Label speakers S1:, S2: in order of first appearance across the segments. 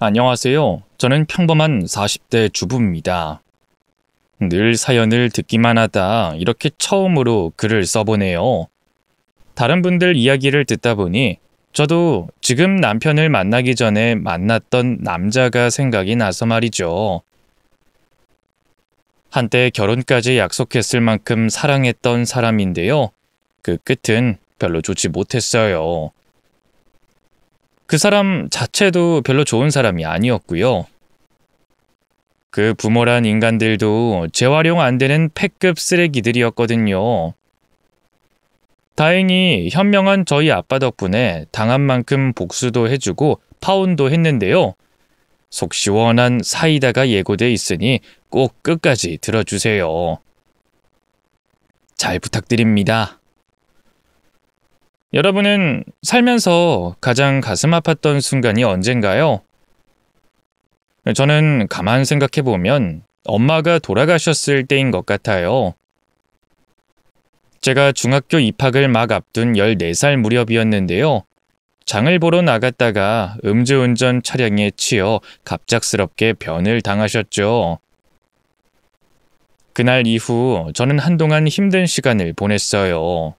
S1: 안녕하세요. 저는 평범한 40대 주부입니다. 늘 사연을 듣기만 하다 이렇게 처음으로 글을 써보네요. 다른 분들 이야기를 듣다 보니 저도 지금 남편을 만나기 전에 만났던 남자가 생각이 나서 말이죠. 한때 결혼까지 약속했을 만큼 사랑했던 사람인데요. 그 끝은 별로 좋지 못했어요. 그 사람 자체도 별로 좋은 사람이 아니었고요. 그 부모란 인간들도 재활용 안 되는 폐급 쓰레기들이었거든요. 다행히 현명한 저희 아빠 덕분에 당한 만큼 복수도 해주고 파혼도 했는데요. 속 시원한 사이다가 예고돼 있으니 꼭 끝까지 들어주세요. 잘 부탁드립니다. 여러분은 살면서 가장 가슴 아팠던 순간이 언젠가요? 저는 가만 생각해보면 엄마가 돌아가셨을 때인 것 같아요. 제가 중학교 입학을 막 앞둔 14살 무렵이었는데요. 장을 보러 나갔다가 음주운전 차량에 치여 갑작스럽게 변을 당하셨죠. 그날 이후 저는 한동안 힘든 시간을 보냈어요.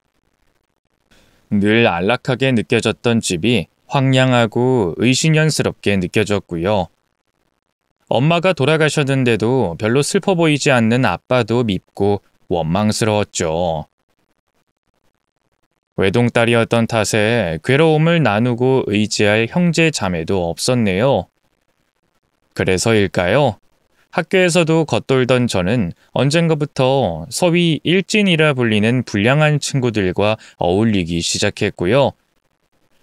S1: 늘 안락하게 느껴졌던 집이 황량하고 의심연스럽게 느껴졌고요. 엄마가 돌아가셨는데도 별로 슬퍼 보이지 않는 아빠도 밉고 원망스러웠죠. 외동딸이었던 탓에 괴로움을 나누고 의지할 형제 자매도 없었네요. 그래서일까요? 학교에서도 겉돌던 저는 언젠가부터 소위 일진이라 불리는 불량한 친구들과 어울리기 시작했고요.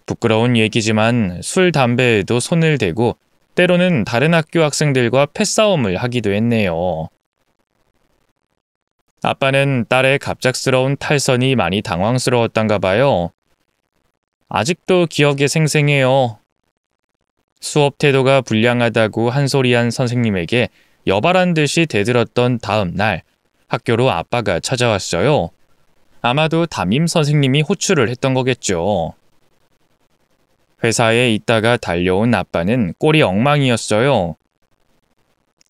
S1: 부끄러운 얘기지만 술, 담배에도 손을 대고 때로는 다른 학교 학생들과 패싸움을 하기도 했네요. 아빠는 딸의 갑작스러운 탈선이 많이 당황스러웠던가 봐요. 아직도 기억에 생생해요. 수업 태도가 불량하다고 한 소리한 선생님에게 여발한 듯이 대들었던 다음 날 학교로 아빠가 찾아왔어요. 아마도 담임 선생님이 호출을 했던 거겠죠. 회사에 있다가 달려온 아빠는 꼴이 엉망이었어요.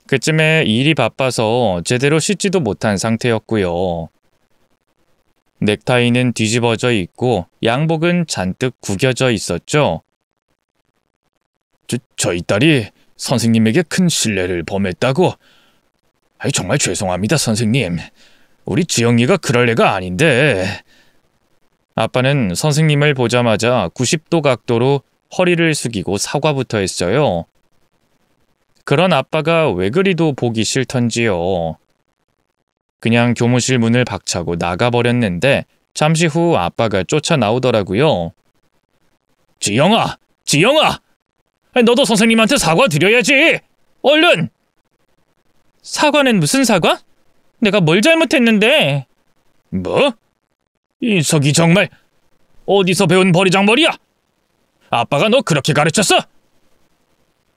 S1: 그쯤에 일이 바빠서 제대로 씻지도 못한 상태였고요. 넥타이는 뒤집어져 있고 양복은 잔뜩 구겨져 있었죠. 저희 딸이 선생님에게 큰 실례를 범했다고. 정말 죄송합니다, 선생님. 우리 지영이가 그럴 애가 아닌데. 아빠는 선생님을 보자마자 90도 각도로 허리를 숙이고 사과부터 했어요. 그런 아빠가 왜 그리도 보기 싫던지요. 그냥 교무실 문을 박차고 나가버렸는데 잠시 후 아빠가 쫓아 나오더라고요. 지영아! 지영아! 너도 선생님한테 사과드려야지! 얼른! 사과는 무슨 사과? 내가 뭘 잘못했는데? 뭐? 인석이 정말 어디서 배운 버리장머리야? 아빠가 너 그렇게 가르쳤어?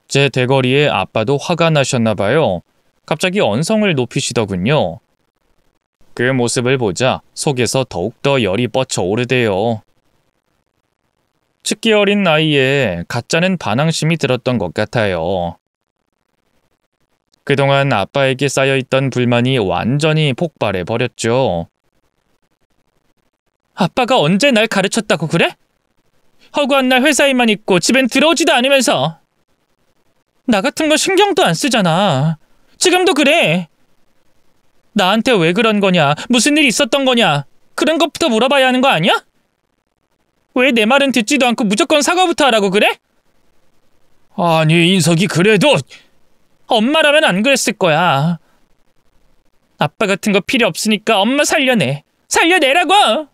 S1: 제 대거리에 아빠도 화가 나셨나 봐요. 갑자기 언성을 높이시더군요. 그 모습을 보자 속에서 더욱더 열이 뻗쳐오르대요. 측기 어린 나이에 가짜는 반항심이 들었던 것 같아요. 그동안 아빠에게 쌓여있던 불만이 완전히 폭발해버렸죠. 아빠가 언제 날 가르쳤다고 그래? 허구한 날 회사에만 있고 집엔 들어오지도 않으면서. 나 같은 거 신경도 안 쓰잖아. 지금도 그래. 나한테 왜 그런 거냐? 무슨 일 있었던 거냐? 그런 것부터 물어봐야 하는 거 아니야? 왜 내 말은 듣지도 않고 무조건 사과부터 하라고 그래? 아니, 인석이 그래도 엄마라면 안 그랬을 거야. 아빠 같은 거 필요 없으니까 엄마 살려내. 살려내라고!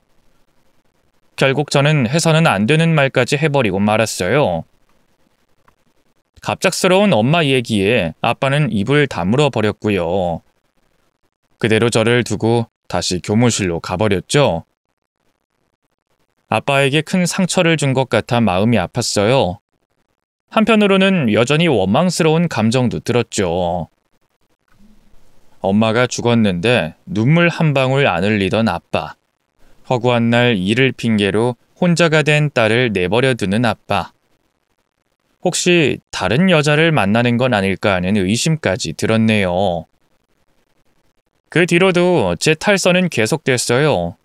S1: 결국 저는 해서는 안 되는 말까지 해버리고 말았어요. 갑작스러운 엄마 얘기에 아빠는 입을 다물어 버렸고요. 그대로 저를 두고 다시 교무실로 가버렸죠. 아빠에게 큰 상처를 준 것 같아 마음이 아팠어요. 한편으로는 여전히 원망스러운 감정도 들었죠. 엄마가 죽었는데 눈물 한 방울 안 흘리던 아빠. 허구한 날 일을 핑계로 혼자가 된 딸을 내버려 두는 아빠. 혹시 다른 여자를 만나는 건 아닐까 하는 의심까지 들었네요. 그 뒤로도 제 탈선은 계속됐어요.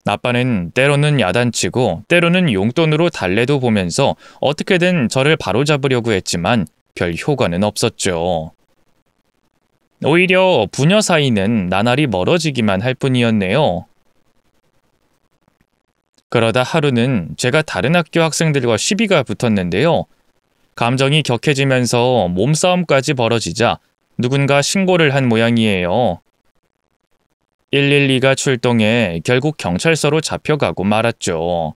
S1: 아빠는 때로는 야단치고 때로는 용돈으로 달래도 보면서 어떻게든 저를 바로잡으려고 했지만 별 효과는 없었죠. 오히려 부녀 사이는 나날이 멀어지기만 할 뿐이었네요. 그러다 하루는 제가 다른 학교 학생들과 시비가 붙었는데요. 감정이 격해지면서 몸싸움까지 벌어지자 누군가 신고를 한 모양이에요. 112가 출동해 결국 경찰서로 잡혀가고 말았죠.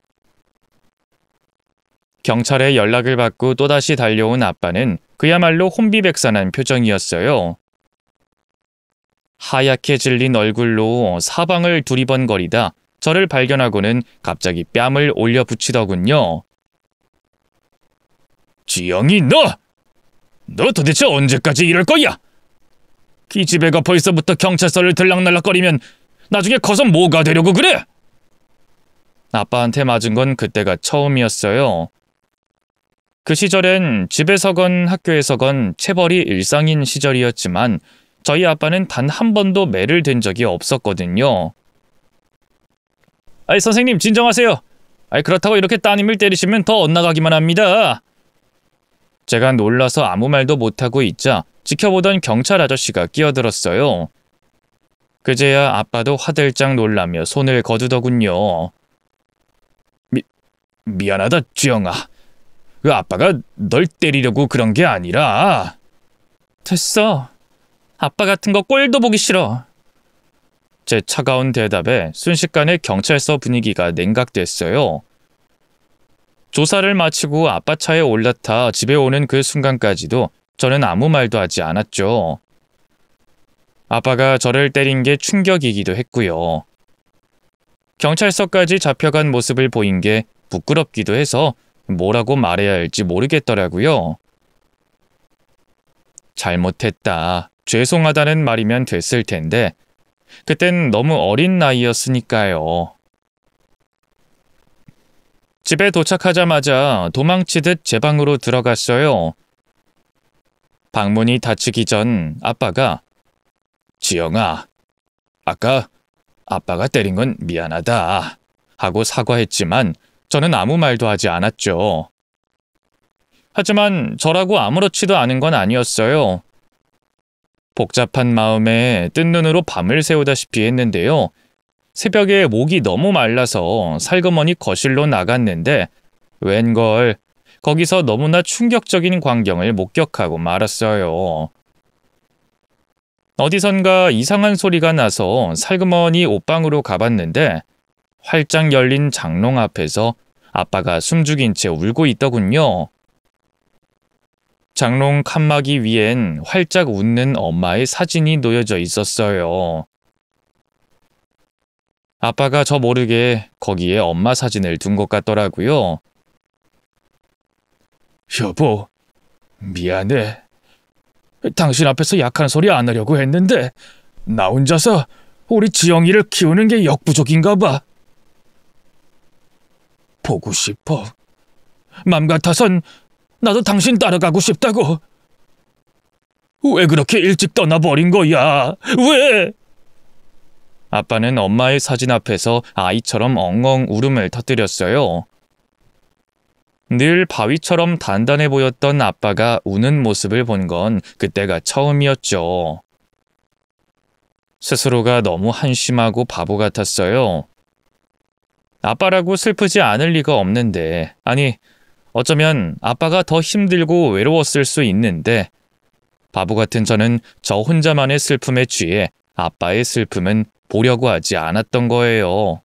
S1: 경찰에 연락을 받고 또다시 달려온 아빠는 그야말로 혼비백산한 표정이었어요. 하얗게 질린 얼굴로 사방을 두리번거리다 저를 발견하고는 갑자기 뺨을 올려붙이더군요. 지영이 너 도대체 언제까지 이럴 거야? 기집애가 벌써부터 경찰서를 들락날락거리면 나중에 커서 뭐가 되려고 그래? 아빠한테 맞은 건 그때가 처음이었어요. 그 시절엔 집에서건 학교에서건 체벌이 일상인 시절이었지만 저희 아빠는 단 한 번도 매를 댄 적이 없었거든요. 아이 선생님 진정하세요. 그렇다고 이렇게 따님을 때리시면 더 엇나가기만 합니다. 제가 놀라서 아무 말도 못하고 있자 지켜보던 경찰 아저씨가 끼어들었어요. 그제야 아빠도 화들짝 놀라며 손을 거두더군요. 미안하다 주영아. 그 아빠가 널 때리려고 그런 게 아니라. 됐어. 아빠 같은 거 꼴도 보기 싫어. 제 차가운 대답에 순식간에 경찰서 분위기가 냉각됐어요. 조사를 마치고 아빠 차에 올라타 집에 오는 그 순간까지도 저는 아무 말도 하지 않았죠. 아빠가 저를 때린 게 충격이기도 했고요. 경찰서까지 잡혀간 모습을 보인 게 부끄럽기도 해서 뭐라고 말해야 할지 모르겠더라고요. 잘못했다, 죄송하다는 말이면 됐을 텐데 그땐 너무 어린 나이였으니까요. 집에 도착하자마자 도망치듯 제 방으로 들어갔어요. 방문이 닫히기 전 아빠가 지영아, 아까 아빠가 때린 건 미안하다 하고 사과했지만 저는 아무 말도 하지 않았죠. 하지만 저라고 아무렇지도 않은 건 아니었어요. 복잡한 마음에 뜬 눈으로 밤을 새우다시피 했는데요. 새벽에 목이 너무 말라서 살그머니 거실로 나갔는데 웬걸 거기서 너무나 충격적인 광경을 목격하고 말았어요. 어디선가 이상한 소리가 나서 살그머니 옷방으로 가봤는데 활짝 열린 장롱 앞에서 아빠가 숨죽인 채 울고 있더군요. 장롱 칸막이 위엔 활짝 웃는 엄마의 사진이 놓여져 있었어요. 아빠가 저 모르게 거기에 엄마 사진을 둔 것 같더라고요. 여보, 미안해. 당신 앞에서 약한 소리 안 하려고 했는데 나 혼자서 우리 지영이를 키우는 게 역부족인가 봐. 보고 싶어. 맘 같아선 나도 당신 따라가고 싶다고. 왜 그렇게 일찍 떠나버린 거야? 왜? 아빠는 엄마의 사진 앞에서 아이처럼 엉엉 울음을 터뜨렸어요. 늘 바위처럼 단단해 보였던 아빠가 우는 모습을 본 건 그때가 처음이었죠. 스스로가 너무 한심하고 바보 같았어요. 아빠라고 슬프지 않을 리가 없는데, 아니, 어쩌면 아빠가 더 힘들고 외로웠을 수 있는데 바보 같은 저는 저 혼자만의 슬픔에 취해 아빠의 슬픔은 보려고 하지 않았던 거예요.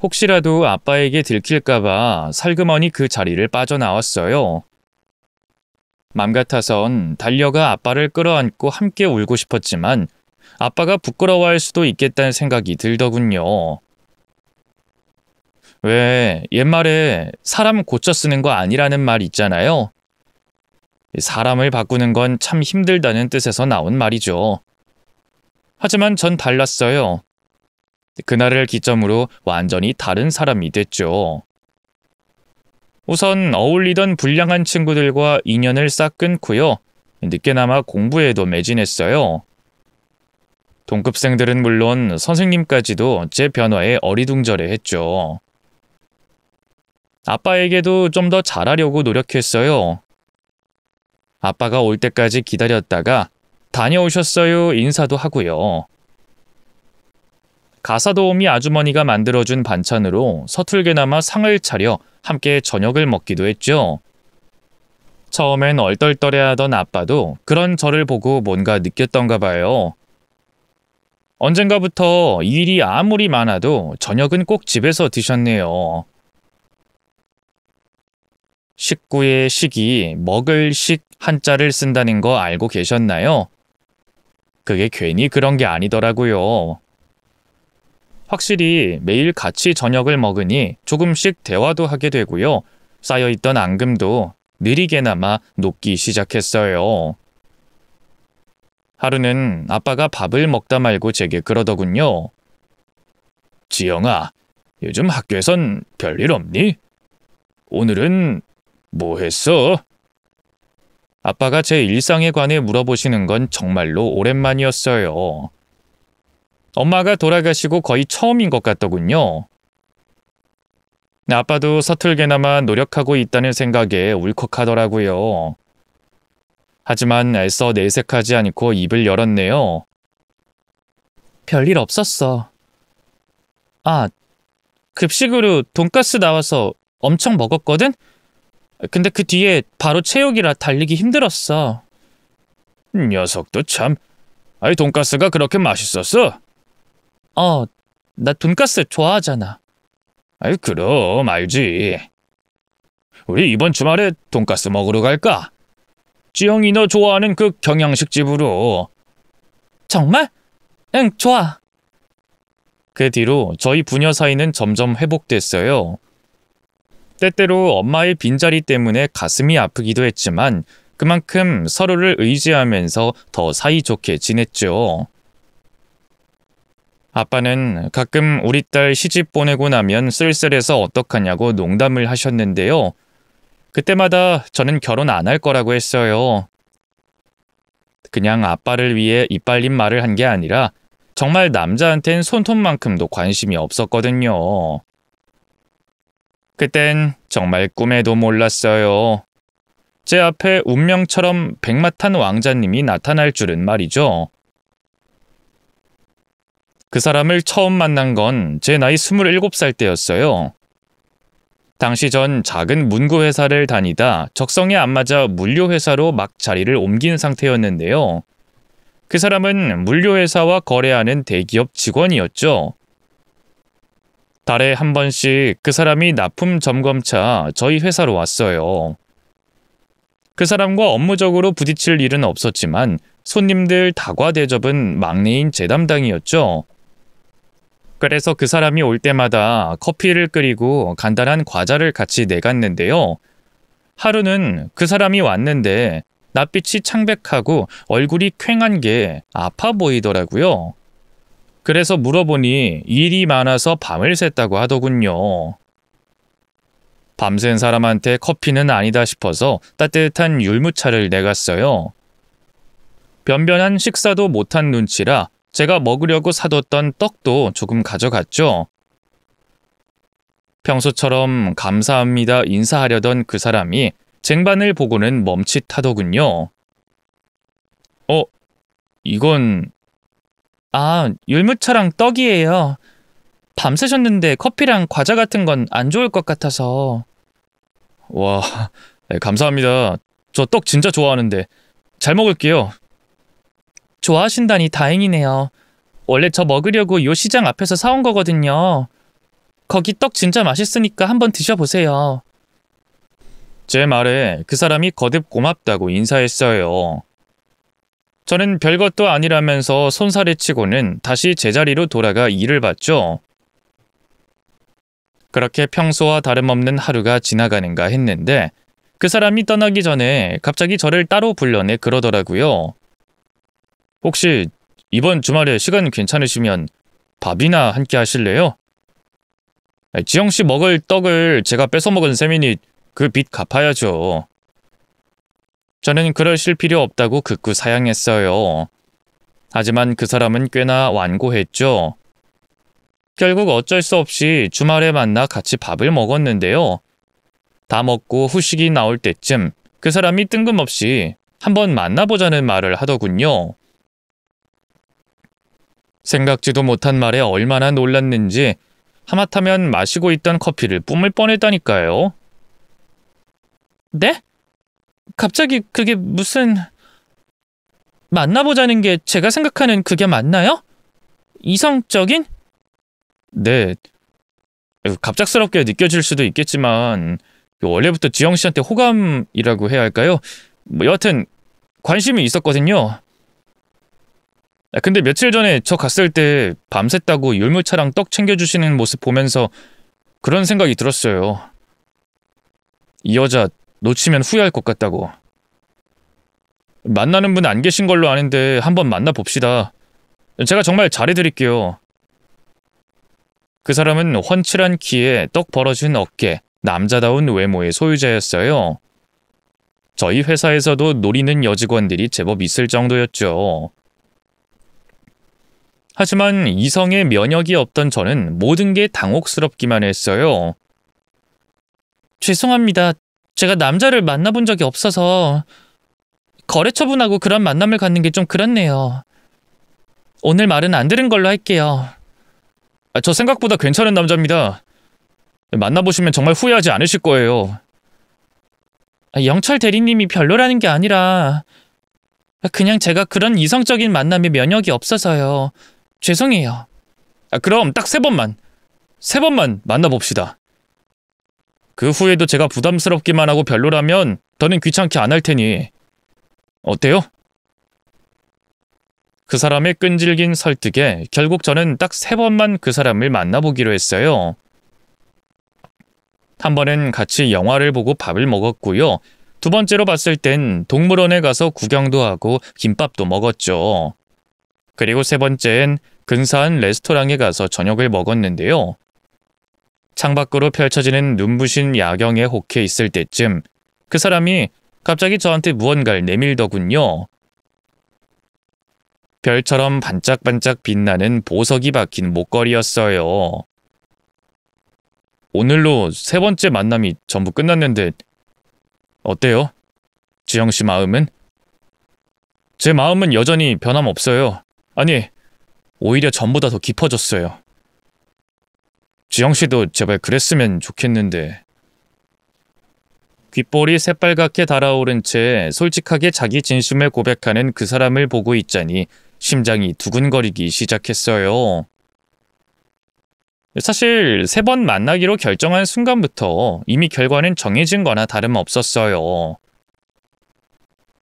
S1: 혹시라도 아빠에게 들킬까봐 살그머니 그 자리를 빠져나왔어요. 맘 같아선 달려가 아빠를 끌어안고 함께 울고 싶었지만 아빠가 부끄러워할 수도 있겠다는 생각이 들더군요. 왜 옛말에 사람 고쳐 쓰는 거 아니라는 말 있잖아요. 사람을 바꾸는 건 참 힘들다는 뜻에서 나온 말이죠. 하지만 전 달랐어요. 그날을 기점으로 완전히 다른 사람이 됐죠. 우선 어울리던 불량한 친구들과 인연을 싹 끊고요. 늦게나마 공부에도 매진했어요. 동급생들은 물론 선생님까지도 제 변화에 어리둥절해했죠. 아빠에게도 좀 더 잘하려고 노력했어요. 아빠가 올 때까지 기다렸다가 다녀오셨어요 인사도 하고요. 가사도우미 아주머니가 만들어준 반찬으로 서툴게나마 상을 차려 함께 저녁을 먹기도 했죠. 처음엔 얼떨떨해하던 아빠도 그런 저를 보고 뭔가 느꼈던가 봐요. 언젠가부터 일이 아무리 많아도 저녁은 꼭 집에서 드셨네요. 식구의 식이 먹을 식 한자를 쓴다는 거 알고 계셨나요? 그게 괜히 그런 게 아니더라고요. 확실히 매일 같이 저녁을 먹으니 조금씩 대화도 하게 되고요. 쌓여있던 앙금도 느리게나마 녹기 시작했어요. 하루는 아빠가 밥을 먹다 말고 제게 그러더군요. 지영아, 요즘 학교에선 별일 없니? 오늘은 뭐 했어? 아빠가 제 일상에 관해 물어보시는 건 정말로 오랜만이었어요. 엄마가 돌아가시고 거의 처음인 것 같더군요. 아빠도 서툴게나마 노력하고 있다는 생각에 울컥하더라고요. 하지만 애써 내색하지 않고 입을 열었네요. 별일 없었어. 아, 급식으로 돈가스 나와서 엄청 먹었거든? 근데 그 뒤에 바로 체육이라 달리기 힘들었어. 녀석도 참. 아이, 돈가스가 그렇게 맛있었어? 나 돈가스 좋아하잖아. 아이, 그럼 알지. 우리 이번 주말에 돈가스 먹으러 갈까? 지영이 너 좋아하는 그 경양식 집으로. 정말? 응, 좋아. 그 뒤로 저희 부녀 사이는 점점 회복됐어요. 때때로 엄마의 빈자리 때문에 가슴이 아프기도 했지만 그만큼 서로를 의지하면서 더 사이좋게 지냈죠. 아빠는 가끔 우리 딸 시집 보내고 나면 쓸쓸해서 어떡하냐고 농담을 하셨는데요. 그때마다 저는 결혼 안 할 거라고 했어요. 그냥 아빠를 위해 이빨린 말을 한 게 아니라 정말 남자한텐 손톱만큼도 관심이 없었거든요. 그땐 정말 꿈에도 몰랐어요. 제 앞에 운명처럼 백마탄 왕자님이 나타날 줄은 말이죠. 그 사람을 처음 만난 건 제 나이 27살 때였어요. 당시 전 작은 문구회사를 다니다 적성에 안 맞아 물류회사로 막 자리를 옮긴 상태였는데요. 그 사람은 물류회사와 거래하는 대기업 직원이었죠. 달에 한 번씩 그 사람이 납품 점검차 저희 회사로 왔어요. 그 사람과 업무적으로 부딪힐 일은 없었지만 손님들 다과 대접은 막내인 제 담당이었죠. 그래서 그 사람이 올 때마다 커피를 끓이고 간단한 과자를 같이 내갔는데요. 하루는 그 사람이 왔는데 낯빛이 창백하고 얼굴이 퀭한 게 아파 보이더라고요. 그래서 물어보니 일이 많아서 밤을 샜다고 하더군요. 밤샌 사람한테 커피는 아니다 싶어서 따뜻한 율무차를 내갔어요. 변변한 식사도 못한 눈치라 제가 먹으려고 사뒀던 떡도 조금 가져갔죠. 평소처럼 감사합니다 인사하려던 그 사람이 쟁반을 보고는 멈칫하더군요. 이건... 율무차랑 떡이에요. 밤새셨는데 커피랑 과자 같은 건 안 좋을 것 같아서. 와, 감사합니다. 저 떡 진짜 좋아하는데. 잘 먹을게요. 좋아하신다니 다행이네요. 원래 저 먹으려고 요 시장 앞에서 사온 거거든요. 거기 떡 진짜 맛있으니까 한번 드셔보세요. 제 말에 그 사람이 거듭 고맙다고 인사했어요. 저는 별것도 아니라면서 손살에 치고는 다시 제자리로 돌아가 일을 봤죠. 그렇게 평소와 다름없는 하루가 지나가는가 했는데 그 사람이 떠나기 전에 갑자기 저를 따로 불러내 그러더라고요. 혹시 이번 주말에 시간 괜찮으시면 밥이나 함께 하실래요? 지영씨 먹을 떡을 제가 뺏어먹은 셈이니 그 빚 갚아야죠. 저는 그러실 필요 없다고 극구 사양했어요. 하지만 그 사람은 꽤나 완고했죠. 결국 어쩔 수 없이 주말에 만나 같이 밥을 먹었는데요. 다 먹고 후식이 나올 때쯤 그 사람이 뜬금없이 한번 만나보자는 말을 하더군요. 생각지도 못한 말에 얼마나 놀랐는지 하마터면 마시고 있던 커피를 뿜을 뻔했다니까요. 네? 갑자기 그게 무슨... 만나보자는 게 제가 생각하는 그게 맞나요? 이성적인? 네. 갑작스럽게 느껴질 수도 있겠지만 원래부터 지영 씨한테 호감이라고 해야 할까요? 여하튼 관심이 있었거든요. 근데 며칠 전에 저 갔을 때 밤샜다고 율무차랑 떡 챙겨주시는 모습 보면서 그런 생각이 들었어요. 이 여자 놓치면 후회할 것 같다고. 만나는 분 안 계신 걸로 아는데 한번 만나봅시다. 제가 정말 잘해드릴게요. 그 사람은 훤칠한 키에 떡 벌어진 어깨, 남자다운 외모의 소유자였어요. 저희 회사에서도 노리는 여직원들이 제법 있을 정도였죠. 하지만 이성의 면역이 없던 저는 모든 게 당혹스럽기만 했어요. 죄송합니다. 제가 남자를 만나본 적이 없어서 거래처분하고 그런 만남을 갖는 게 좀 그렇네요. 오늘 말은 안 들은 걸로 할게요. 저 생각보다 괜찮은 남자입니다. 만나보시면 정말 후회하지 않으실 거예요. 영철 대리님이 별로라는 게 아니라 그냥 제가 그런 이성적인 만남에 면역이 없어서요. 죄송해요. 그럼 딱 3번만. 3번만 만나봅시다. 그 후에도 제가 부담스럽기만 하고 별로라면 더는 귀찮게 안 할 테니 어때요? 그 사람의 끈질긴 설득에 결국 저는 딱 3번만 그 사람을 만나보기로 했어요. 한 번은 같이 영화를 보고 밥을 먹었고요. 2번째로 봤을 땐 동물원에 가서 구경도 하고 김밥도 먹었죠. 그리고 3번째엔 근사한 레스토랑에 가서 저녁을 먹었는데요. 창밖으로 펼쳐지는 눈부신 야경에 혹해 있을 때쯤 그 사람이 갑자기 저한테 무언가를 내밀더군요. 별처럼 반짝반짝 빛나는 보석이 박힌 목걸이였어요. 오늘로 3번째 만남이 전부 끝났는데 어때요? 지영 씨 마음은? 제 마음은 여전히 변함없어요. 아니, 오히려 전보다 더 깊어졌어요. 지영 씨도 제발 그랬으면 좋겠는데. 귓볼이 새빨갛게 달아오른 채 솔직하게 자기 진심을 고백하는 그 사람을 보고 있자니 심장이 두근거리기 시작했어요. 사실 3번 만나기로 결정한 순간부터 이미 결과는 정해진 거나 다름없었어요.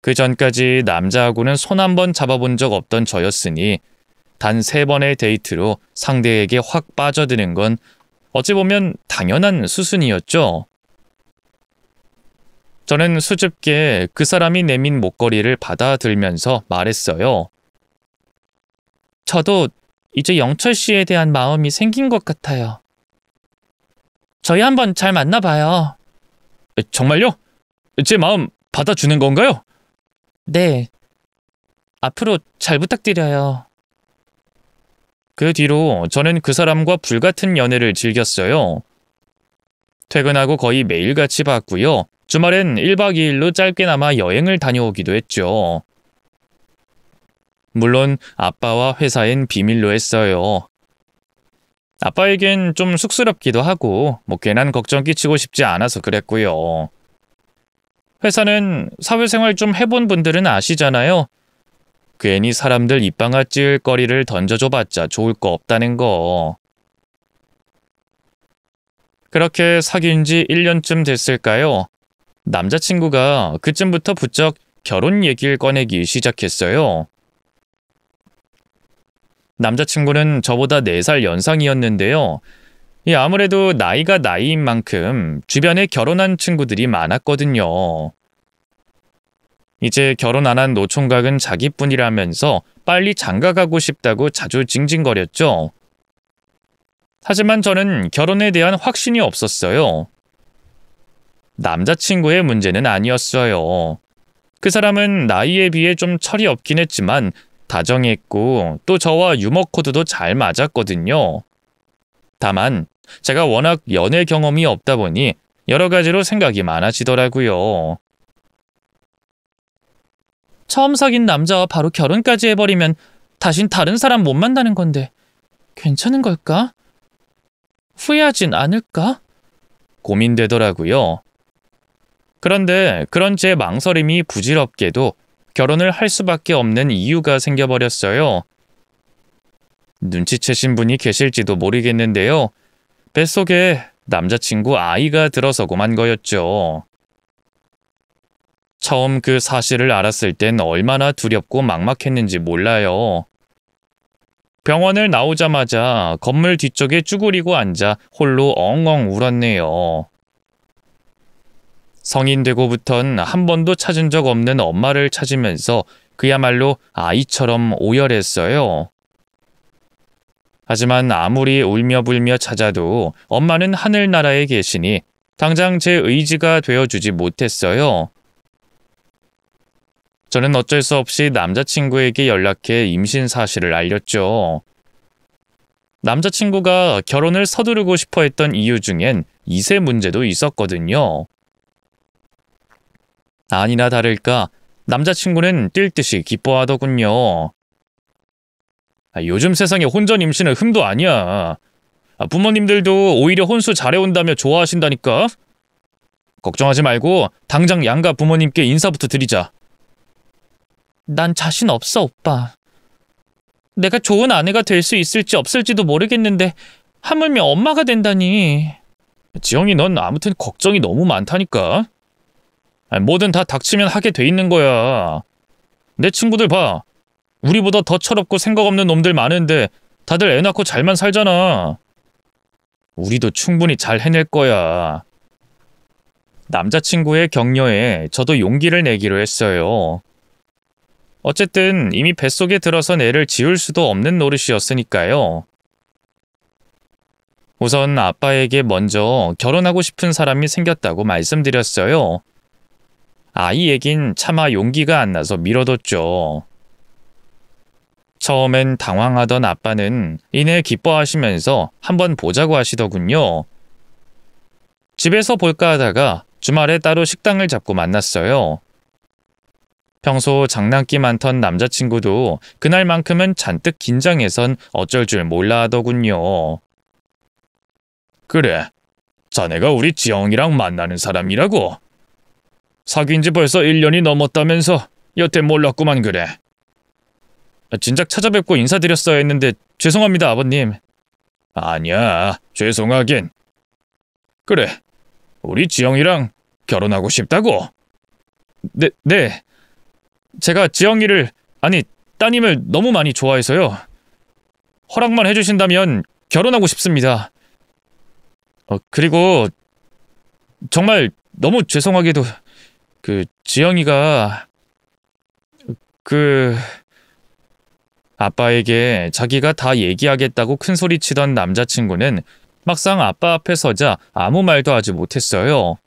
S1: 그 전까지 남자하고는 손 한 번 잡아본 적 없던 저였으니 단 3번의 데이트로 상대에게 확 빠져드는 건 어찌 보면 당연한 수순이었죠. 저는 수줍게 그 사람이 내민 목걸이를 받아들면서 말했어요. 저도 이제 영철 씨에 대한 마음이 생긴 것 같아요. 저희 한번 잘 만나봐요. 정말요? 제 마음 받아주는 건가요? 네. 앞으로 잘 부탁드려요. 그 뒤로 저는 그 사람과 불같은 연애를 즐겼어요. 퇴근하고 거의 매일같이 봤고요. 주말엔 1박 2일로 짧게나마 여행을 다녀오기도 했죠. 물론 아빠와 회사엔 비밀로 했어요. 아빠에겐 좀 쑥스럽기도 하고 괜한 걱정 끼치고 싶지 않아서 그랬고요. 회사는 사회생활 좀 해본 분들은 아시잖아요. 괜히 사람들 입방아 찌을 거리를 던져줘봤자 좋을 거 없다는 거. 그렇게 사귄 지 1년쯤 됐을까요? 남자친구가 그쯤부터 부쩍 결혼 얘기를 꺼내기 시작했어요. 남자친구는 저보다 4살 연상이었는데요. 아무래도 나이가 나이인 만큼 주변에 결혼한 친구들이 많았거든요. 이제 결혼 안 한 노총각은 자기뿐이라면서 빨리 장가가고 싶다고 자주 징징거렸죠. 하지만 저는 결혼에 대한 확신이 없었어요. 남자친구의 문제는 아니었어요. 그 사람은 나이에 비해 좀 철이 없긴 했지만 다정했고 또 저와 유머 코드도 잘 맞았거든요. 다만 제가 워낙 연애 경험이 없다 보니 여러 가지로 생각이 많아지더라고요. 처음 사귄 남자와 바로 결혼까지 해버리면 다신 다른 사람 못 만나는 건데 괜찮은 걸까? 후회하진 않을까? 고민되더라고요. 그런데 그런 제 망설임이 부질없게도 결혼을 할 수밖에 없는 이유가 생겨버렸어요. 눈치채신 분이 계실지도 모르겠는데요. 뱃속에 남자친구 아이가 들어서고만 거였죠. 처음 그 사실을 알았을 땐 얼마나 두렵고 막막했는지 몰라요. 병원을 나오자마자 건물 뒤쪽에 쭈그리고 앉아 홀로 엉엉 울었네요. 성인 되고부턴 한 번도 찾은 적 없는 엄마를 찾으면서 그야말로 아이처럼 오열했어요. 하지만 아무리 울며불며 찾아도 엄마는 하늘나라에 계시니 당장 제 의지가 되어주지 못했어요. 저는 어쩔 수 없이 남자친구에게 연락해 임신 사실을 알렸죠. 남자친구가 결혼을 서두르고 싶어 했던 이유 중엔 이세 문제도 있었거든요. 아니나 다를까 남자친구는 뛸 듯이 기뻐하더군요. 요즘 세상에 혼전 임신은 흠도 아니야. 부모님들도 오히려 혼수 잘해온다며 좋아하신다니까. 걱정하지 말고 당장 양가 부모님께 인사부터 드리자. 난 자신 없어, 오빠. 내가 좋은 아내가 될 수 있을지 없을지도 모르겠는데 하물며 엄마가 된다니. 지영이 넌 아무튼 걱정이 너무 많다니까. 뭐든 다 닥치면 하게 돼 있는 거야. 내 친구들 봐. 우리보다 더 철없고 생각 없는 놈들 많은데 다들 애 낳고 잘만 살잖아. 우리도 충분히 잘 해낼 거야. 남자친구의 격려에 저도 용기를 내기로 했어요. 어쨌든 이미 뱃속에 들어선 애를 지울 수도 없는 노릇이었으니까요. 우선 아빠에게 먼저 결혼하고 싶은 사람이 생겼다고 말씀드렸어요. 아이 얘긴 차마 용기가 안 나서 미뤄뒀죠. 처음엔 당황하던 아빠는 이내 기뻐하시면서 한번 보자고 하시더군요. 집에서 볼까 하다가 주말에 따로 식당을 잡고 만났어요. 평소 장난기 많던 남자친구도 그날만큼은 잔뜩 긴장해선 어쩔 줄 몰라 하더군요. 그래, 자네가 우리 지영이랑 만나는 사람이라고? 사귄 지 벌써 1년이 넘었다면서 여태 몰랐구만 그래. 진작 찾아뵙고 인사드렸어야 했는데 죄송합니다, 아버님. 아니야, 죄송하긴. 그래, 우리 지영이랑 결혼하고 싶다고? 네. 제가 지영이를, 아니 따님을 너무 많이 좋아해서요. 허락만 해주신다면 결혼하고 싶습니다. 그리고 정말 너무 죄송하게도 지영이가 아빠에게 자기가 다 얘기하겠다고 큰소리치던 남자친구는 막상 아빠 앞에 서자 아무 말도 하지 못했어요.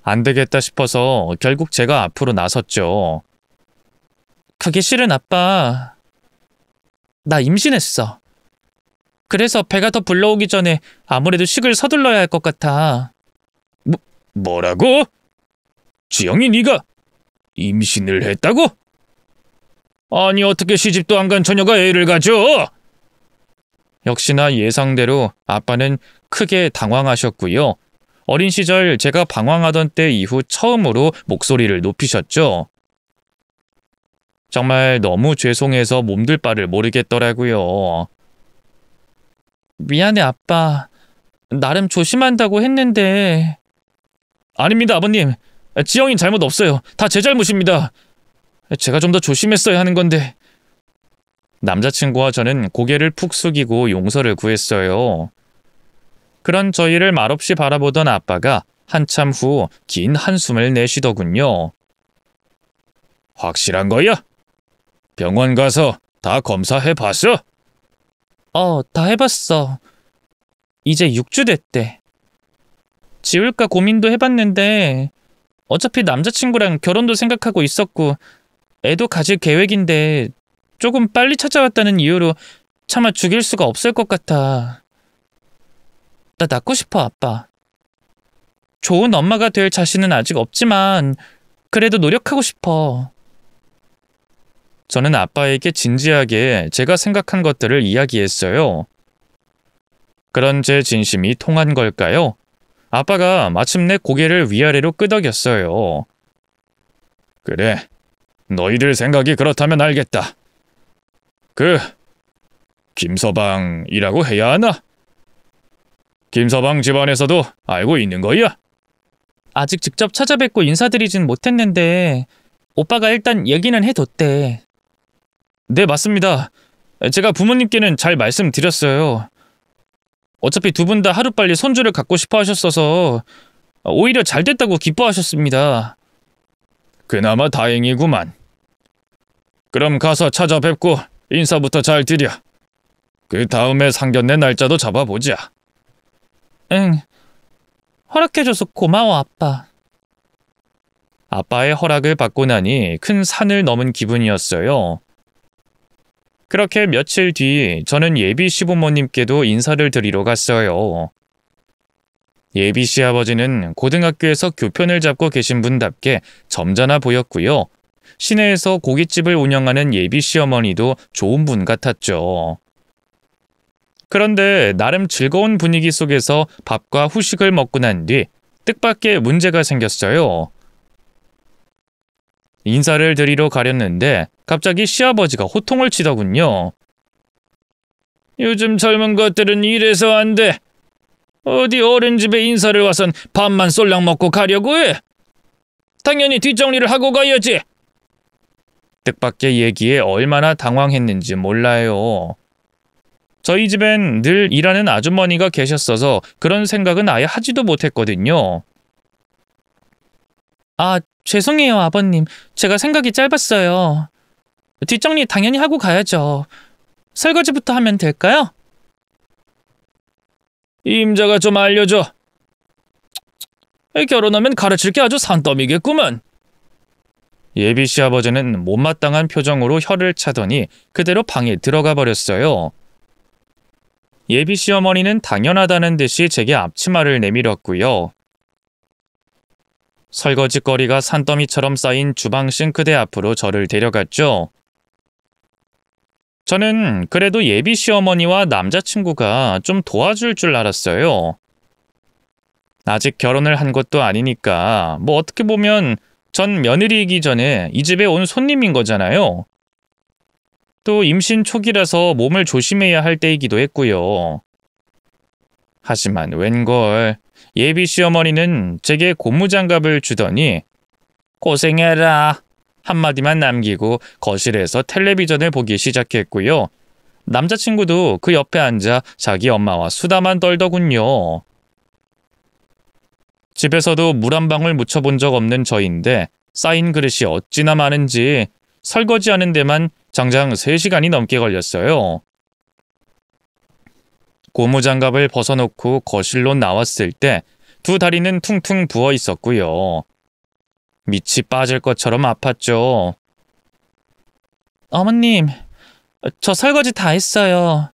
S1: 안 되겠다 싶어서 결국 제가 앞으로 나섰죠. 그게 실은 아빠, 나 임신했어. 그래서 배가 더 불러오기 전에 아무래도 식을 서둘러야 할 것 같아. 뭐라고? 지영이 네가 임신을 했다고? 아니 어떻게 시집도 안 간 처녀가 애를 가져? 역시나 예상대로 아빠는 크게 당황하셨고요. 어린 시절 제가 방황하던 때 이후 처음으로 목소리를 높이셨죠. 정말 너무 죄송해서 몸둘 바를 모르겠더라고요. 미안해 아빠. 나름 조심한다고 했는데. 아닙니다 아버님. 지영인 잘못 없어요. 다 제 잘못입니다. 제가 좀 더 조심했어야 하는 건데. 남자친구와 저는 고개를 푹 숙이고 용서를 구했어요. 그런 저희를 말없이 바라보던 아빠가 한참 후 긴 한숨을 내쉬더군요. 확실한 거야? 병원 가서 다 검사해봤어? 다 해봤어. 이제 6주 됐대. 지울까 고민도 해봤는데 어차피 남자친구랑 결혼도 생각하고 있었고 애도 가질 계획인데 조금 빨리 찾아왔다는 이유로 차마 죽일 수가 없을 것 같아. 나 낳고 싶어, 아빠. 좋은 엄마가 될 자신은 아직 없지만 그래도 노력하고 싶어. 저는 아빠에게 진지하게 제가 생각한 것들을 이야기했어요. 그런 제 진심이 통한 걸까요? 아빠가 마침내 고개를 위아래로 끄덕였어요. 그래, 너희들 생각이 그렇다면 알겠다. 김서방이라고 해야 하나? 김서방 집안에서도 알고 있는 거야? 아직 직접 찾아뵙고 인사드리진 못했는데 오빠가 일단 얘기는 해뒀대. 네, 맞습니다. 제가 부모님께는 잘 말씀드렸어요. 어차피 두 분 다 하루빨리 손주를 갖고 싶어 하셨어서 오히려 잘 됐다고 기뻐하셨습니다. 그나마 다행이구만. 그럼 가서 찾아뵙고 인사부터 잘 드려. 그 다음에 상견례 날짜도 잡아보자. 응. 허락해줘서 고마워, 아빠. 아빠의 허락을 받고 나니 큰 산을 넘은 기분이었어요. 그렇게 며칠 뒤 저는 예비 시부모님께도 인사를 드리러 갔어요. 예비 시아버지는 고등학교에서 교편을 잡고 계신 분답게 점잖아 보였고요. 시내에서 고깃집을 운영하는 예비 시어머니도 좋은 분 같았죠. 그런데 나름 즐거운 분위기 속에서 밥과 후식을 먹고 난 뒤 뜻밖의 문제가 생겼어요. 인사를 드리러 가렸는데 갑자기 시아버지가 호통을 치더군요. 요즘 젊은 것들은 이래서 안 돼. 어디 어른 집에 인사를 와선 밥만 쏠랑 먹고 가려고 해. 당연히 뒷정리를 하고 가야지. 뜻밖의 얘기에 얼마나 당황했는지 몰라요. 저희 집엔 늘 일하는 아주머니가 계셨어서 그런 생각은 아예 하지도 못했거든요. 아, 죄송해요, 아버님. 제가 생각이 짧았어요. 뒷정리 당연히 하고 가야죠. 설거지부터 하면 될까요? 임자가 좀 알려줘. 결혼하면 가르칠 게 아주 산더미겠구먼. 예비 시아버지는 못마땅한 표정으로 혀를 차더니 그대로 방에 들어가 버렸어요. 예비 시어머니는 당연하다는 듯이 제게 앞치마를 내밀었고요. 설거지거리가 산더미처럼 쌓인 주방 싱크대 앞으로 저를 데려갔죠. 저는 그래도 예비 시어머니와 남자친구가 좀 도와줄 줄 알았어요. 아직 결혼을 한 것도 아니니까 뭐 어떻게 보면 전 며느리이기 전에 이 집에 온 손님인 거잖아요. 또 임신 초기라서 몸을 조심해야 할 때이기도 했고요. 하지만 웬걸 예비 시어머니는 제게 고무장갑을 주더니 고생해라 한마디만 남기고 거실에서 텔레비전을 보기 시작했고요. 남자친구도 그 옆에 앉아 자기 엄마와 수다만 떨더군요. 집에서도 물 한 방울 묻혀본 적 없는 저인데 쌓인 그릇이 어찌나 많은지 설거지하는 데만 장장 3시간이 넘게 걸렸어요. 고무장갑을 벗어놓고 거실로 나왔을 때 두 다리는 퉁퉁 부어 있었고요. 밑이 빠질 것처럼 아팠죠. 어머님, 저 설거지 다 했어요.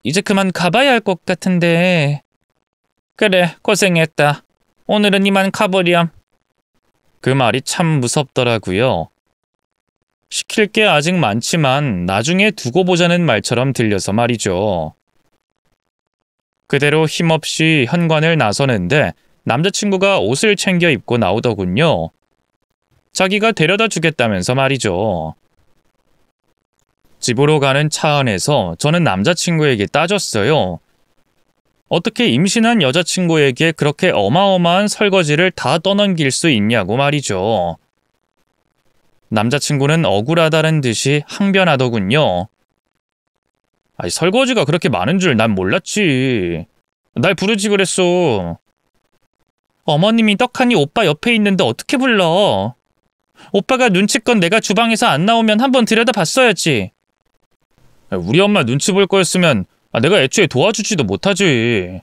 S1: 이제 그만 가봐야 할 것 같은데. 그래, 고생했다. 오늘은 이만 가버렴. 그 말이 참 무섭더라고요. 시킬 게 아직 많지만 나중에 두고 보자는 말처럼 들려서 말이죠. 그대로 힘없이 현관을 나서는데 남자친구가 옷을 챙겨 입고 나오더군요. 자기가 데려다 주겠다면서 말이죠. 집으로 가는 차 안에서 저는 남자친구에게 따졌어요. 어떻게 임신한 여자친구에게 그렇게 어마어마한 설거지를 다 떠넘길 수 있냐고 말이죠. 남자친구는 억울하다는 듯이 항변하더군요. 아니, 설거지가 그렇게 많은 줄 난 몰랐지. 날 부르지 그랬어. 어머님이 떡하니 오빠 옆에 있는데 어떻게 불러? 오빠가 눈치껏 내가 주방에서 안 나오면 한번 들여다봤어야지. 우리 엄마 눈치 볼 거였으면 내가 애초에 도와주지도 못하지.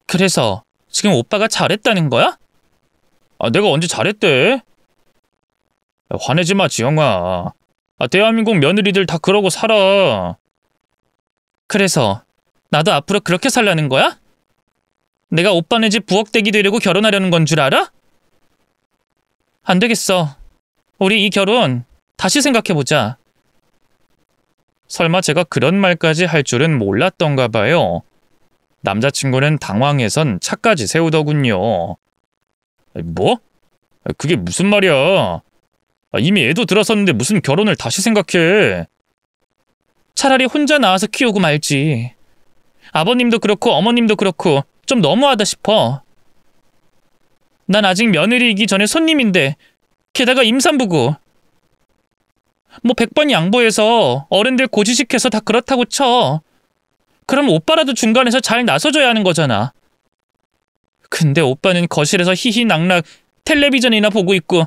S1: 그래서 지금 오빠가 잘했다는 거야? 내가 언제 잘했대? 화내지 마, 지영아. 대한민국 며느리들 다 그러고 살아. 그래서 나도 앞으로 그렇게 살라는 거야? 내가 오빠네 집 부엌대기 되려고 결혼하려는 건 줄 알아? 안 되겠어. 우리 이 결혼 다시 생각해보자. 설마 제가 그런 말까지 할 줄은 몰랐던가 봐요. 남자친구는 당황해선 차까지 세우더군요. 뭐? 그게 무슨 말이야? 이미 애도 들어섰는데 무슨 결혼을 다시 생각해? 차라리 혼자 낳아서 키우고 말지. 아버님도 그렇고 어머님도 그렇고 좀 너무하다 싶어. 난 아직 며느리이기 전에 손님인데 게다가 임산부고. 뭐 100번 양보해서 어른들 고지식해서 다 그렇다고 쳐. 그럼 오빠라도 중간에서 잘 나서줘야 하는 거잖아. 근데 오빠는 거실에서 희희낙낙 텔레비전이나 보고 있고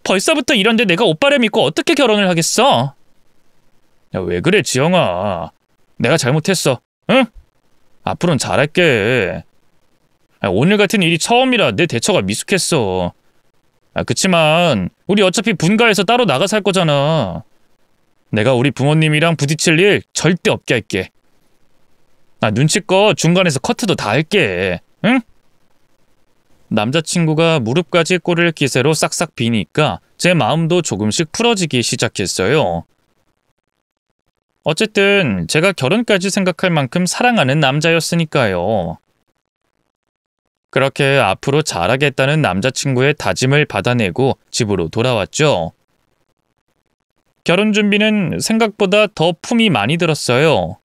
S1: 벌써부터 이런데 내가 오빠를 믿고 어떻게 결혼을 하겠어? 야, 왜 그래, 지영아. 내가 잘못했어. 응? 앞으로는 잘할게. 오늘 같은 일이 처음이라 내 대처가 미숙했어. 그치만 우리 어차피 분가해서 따로 나가 살 거잖아. 내가 우리 부모님이랑 부딪힐 일 절대 없게 할게. 눈치껏 중간에서 커트도 다 할게. 응? 남자친구가 무릎까지 꿇을 기세로 싹싹 비니까 제 마음도 조금씩 풀어지기 시작했어요. 어쨌든 제가 결혼까지 생각할 만큼 사랑하는 남자였으니까요. 그렇게 앞으로 잘하겠다는 남자친구의 다짐을 받아내고 집으로 돌아왔죠. 결혼 준비는 생각보다 더 품이 많이 들었어요.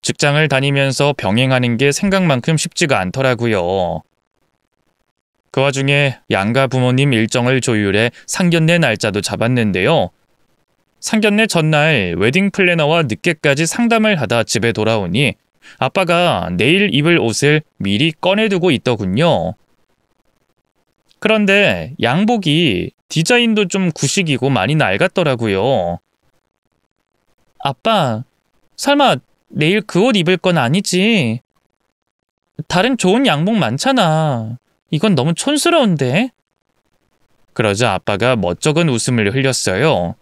S1: 직장을 다니면서 병행하는 게 생각만큼 쉽지가 않더라고요. 그 와중에 양가 부모님 일정을 조율해 상견례 날짜도 잡았는데요. 상견례 전날 웨딩 플래너와 늦게까지 상담을 하다 집에 돌아오니 아빠가 내일 입을 옷을 미리 꺼내두고 있더군요. 그런데 양복이 디자인도 좀 구식이고 많이 낡았더라고요. 아빠, 설마 내일 그 옷 입을 건 아니지? 다른 좋은 양복 많잖아. 이건 너무 촌스러운데? 그러자 아빠가 멋쩍은 웃음을 흘렸어요.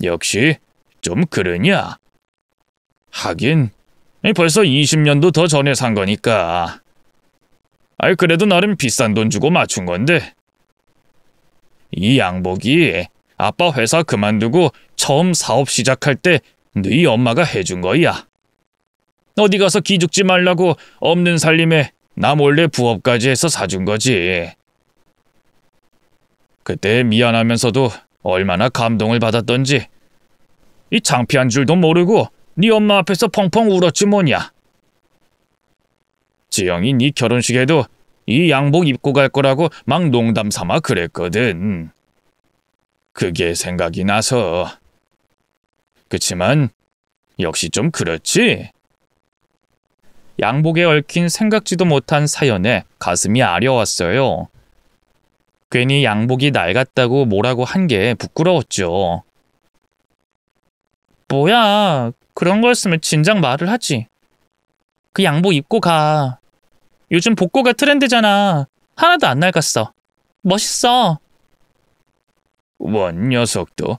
S1: 역시 좀 그러냐? 하긴 벌써 20년도 더 전에 산 거니까. 그래도 나름 비싼 돈 주고 맞춘 건데. 이 양복이 아빠 회사 그만두고 처음 사업 시작할 때 너희 엄마가 해준 거야. 어디 가서 기죽지 말라고 없는 살림에 나 몰래 부업까지 해서 사준 거지. 그때 미안하면서도 얼마나 감동을 받았던지. 이 창피한 줄도 모르고 네 엄마 앞에서 펑펑 울었지 뭐냐. 지영이 네 결혼식에도 이 양복 입고 갈 거라고 막 농담 삼아 그랬거든. 그게 생각이 나서. 그치만 역시 좀 그렇지. 양복에 얽힌 생각지도 못한 사연에 가슴이 아려왔어요. 괜히 양복이 낡았다고 뭐라고 한 게 부끄러웠죠. 뭐야, 그런 거였으면 진작 말을 하지. 그 양복 입고 가. 요즘 복고가 트렌드잖아. 하나도 안 낡았어. 멋있어. 원 녀석도.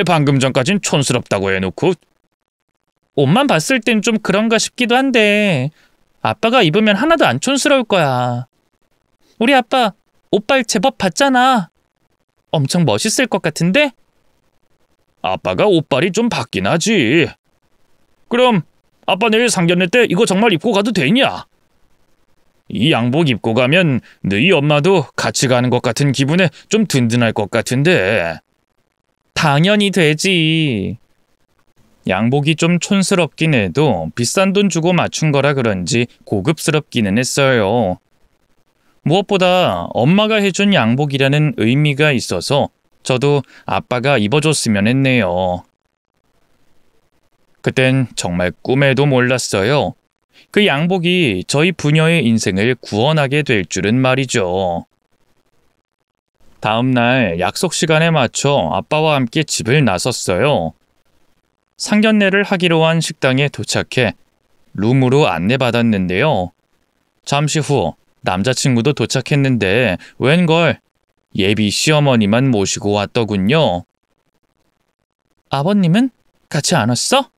S1: 방금 전까진 촌스럽다고 해놓고. 옷만 봤을 땐 좀 그런가 싶기도 한데 아빠가 입으면 하나도 안 촌스러울 거야. 우리 아빠 옷빨 제법 봤잖아. 엄청 멋있을 것 같은데? 아빠가 옷빨이 좀 봤긴 하지. 그럼 아빠 내일 상견례 때 이거 정말 입고 가도 되냐? 이 양복 입고 가면 너희 엄마도 같이 가는 것 같은 기분에 좀 든든할 것 같은데. 당연히 되지. 양복이 좀 촌스럽긴 해도 비싼 돈 주고 맞춘 거라 그런지 고급스럽기는 했어요. 무엇보다 엄마가 해준 양복이라는 의미가 있어서 저도 아빠가 입어줬으면 했네요. 그땐 정말 꿈에도 몰랐어요. 그 양복이 저희 부녀의 인생을 구원하게 될 줄은 말이죠. 다음 날 약속 시간에 맞춰 아빠와 함께 집을 나섰어요. 상견례를 하기로 한 식당에 도착해 룸으로 안내받았는데요. 잠시 후 남자친구도 도착했는데 웬걸 예비 시어머니만 모시고 왔더군요. 아버님은 같이 안 왔어?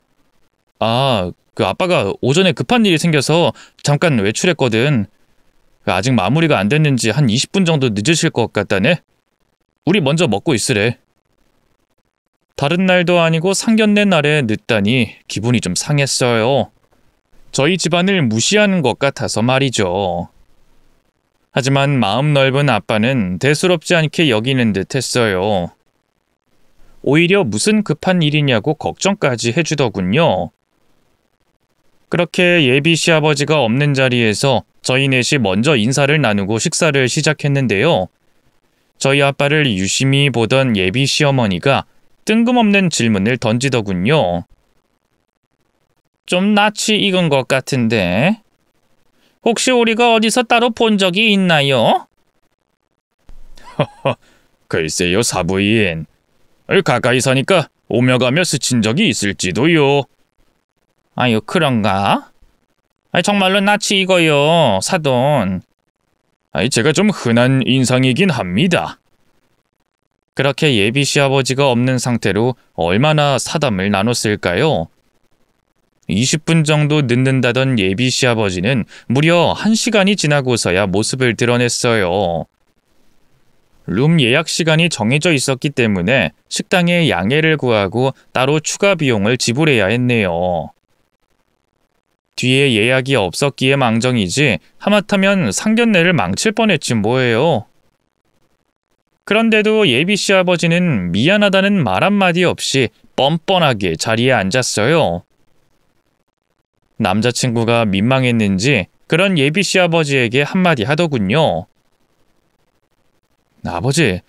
S1: 그 아빠가 오전에 급한 일이 생겨서 잠깐 외출했거든. 아직 마무리가 안 됐는지 한 20분 정도 늦으실 것 같다네. 우리 먼저 먹고 있으래. 다른 날도 아니고 상견례 날에 늦다니 기분이 좀 상했어요. 저희 집안을 무시하는 것 같아서 말이죠. 하지만 마음 넓은 아빠는 대수롭지 않게 여기는 듯 했어요. 오히려 무슨 급한 일이냐고 걱정까지 해주더군요. 그렇게 예비 시아버지가 없는 자리에서 저희 넷이 먼저 인사를 나누고 식사를 시작했는데요. 저희 아빠를 유심히 보던 예비 시어머니가 뜬금없는 질문을 던지더군요. 좀 낯이 익은 것 같은데 혹시 우리가 어디서 따로 본 적이 있나요? 글쎄요, 사부인. 가까이 사니까 오며 가며 스친 적이 있을지도요. 아유, 그런가? 정말로 낯이 익어요, 사돈. 제가 좀 흔한 인상이긴 합니다. 그렇게 예비 시아버지가 없는 상태로 얼마나 사담을 나눴을까요? 20분 정도 늦는다던 예비 시아버지는 무려 1시간이 지나고서야 모습을 드러냈어요. 룸 예약 시간이 정해져 있었기 때문에 식당에 양해를 구하고 따로 추가 비용을 지불해야 했네요. 뒤에 예약이 없었기에 망정이지 하마터면 상견례를 망칠 뻔했지 뭐예요. 그런데도 예비 시아버지는 미안하다는 말 한마디 없이 뻔뻔하게 자리에 앉았어요. 남자친구가 민망했는지 그런 예비 시아버지에게 한마디 하더군요. 아버지,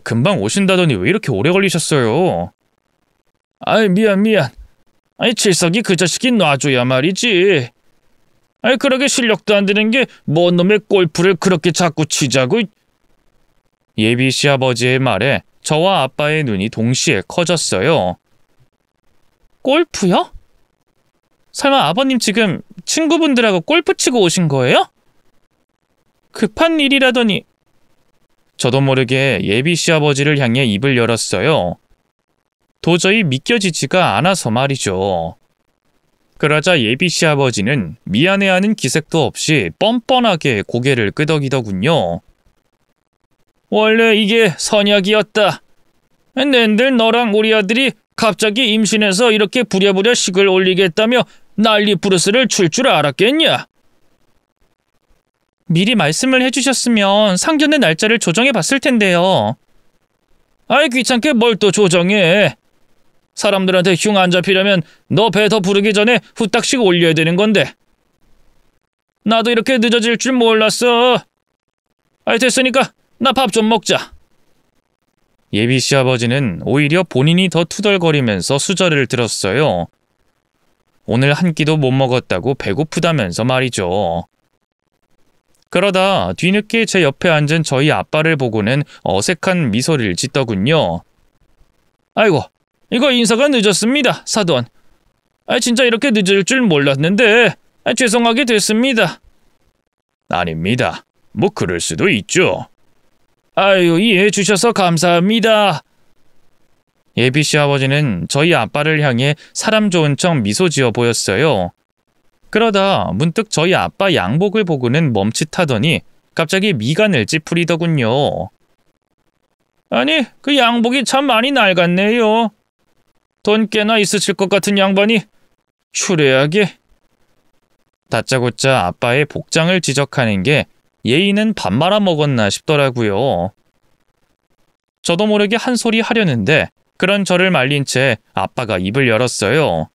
S1: 금방 오신다더니 왜 이렇게 오래 걸리셨어요? 미안. 칠석이 그 자식이 놔줘야 말이지. 그러게 실력도 안 되는 게 뭔 놈의 골프를 그렇게 자꾸 치자고. 예비 시아버지의 말에 저와 아빠의 눈이 동시에 커졌어요. 골프요? 설마 아버님 지금 친구분들하고 골프 치고 오신 거예요? 급한 일이라더니. 저도 모르게 예비 시아버지를 향해 입을 열었어요. 도저히 믿겨지지가 않아서 말이죠. 그러자 예비 시아버지는 미안해하는 기색도 없이 뻔뻔하게 고개를 끄덕이더군요. 원래 이게 선약이었다. 낸들 너랑 우리 아들이 갑자기 임신해서 이렇게 부랴부랴 식을 올리겠다며 난리 부르스를 출 줄 알았겠냐? 미리 말씀을 해주셨으면 상견례 날짜를 조정해 봤을 텐데요. 귀찮게 뭘 또 조정해. 사람들한테 흉 안 잡히려면 너 배 더 부르기 전에 후딱씩 올려야 되는 건데. 나도 이렇게 늦어질 줄 몰랐어. 됐으니까 나 밥 좀 먹자. 예비 시아버지는 오히려 본인이 더 투덜거리면서 수저를 들었어요. 오늘 한 끼도 못 먹었다고 배고프다면서 말이죠. 그러다 뒤늦게 제 옆에 앉은 저희 아빠를 보고는 어색한 미소를 짓더군요. 아이고, 이거 인사가 늦었습니다, 사돈. 진짜 이렇게 늦을 줄 몰랐는데 죄송하게 됐습니다. 아닙니다. 뭐 그럴 수도 있죠. 이해해 주셔서 감사합니다. 예비 시아버지는 저희 아빠를 향해 사람 좋은 척 미소 지어 보였어요. 그러다 문득 저희 아빠 양복을 보고는 멈칫하더니 갑자기 미간을 찌푸리더군요. 그 양복이 참 많이 낡았네요. 돈 꽤나 있으실 것 같은 양반이 추레하게. 다짜고짜 아빠의 복장을 지적하는 게 예의는 밥 말아 먹었나 싶더라고요. 저도 모르게 한 소리 하려는데 그런 저를 말린 채 아빠가 입을 열었어요.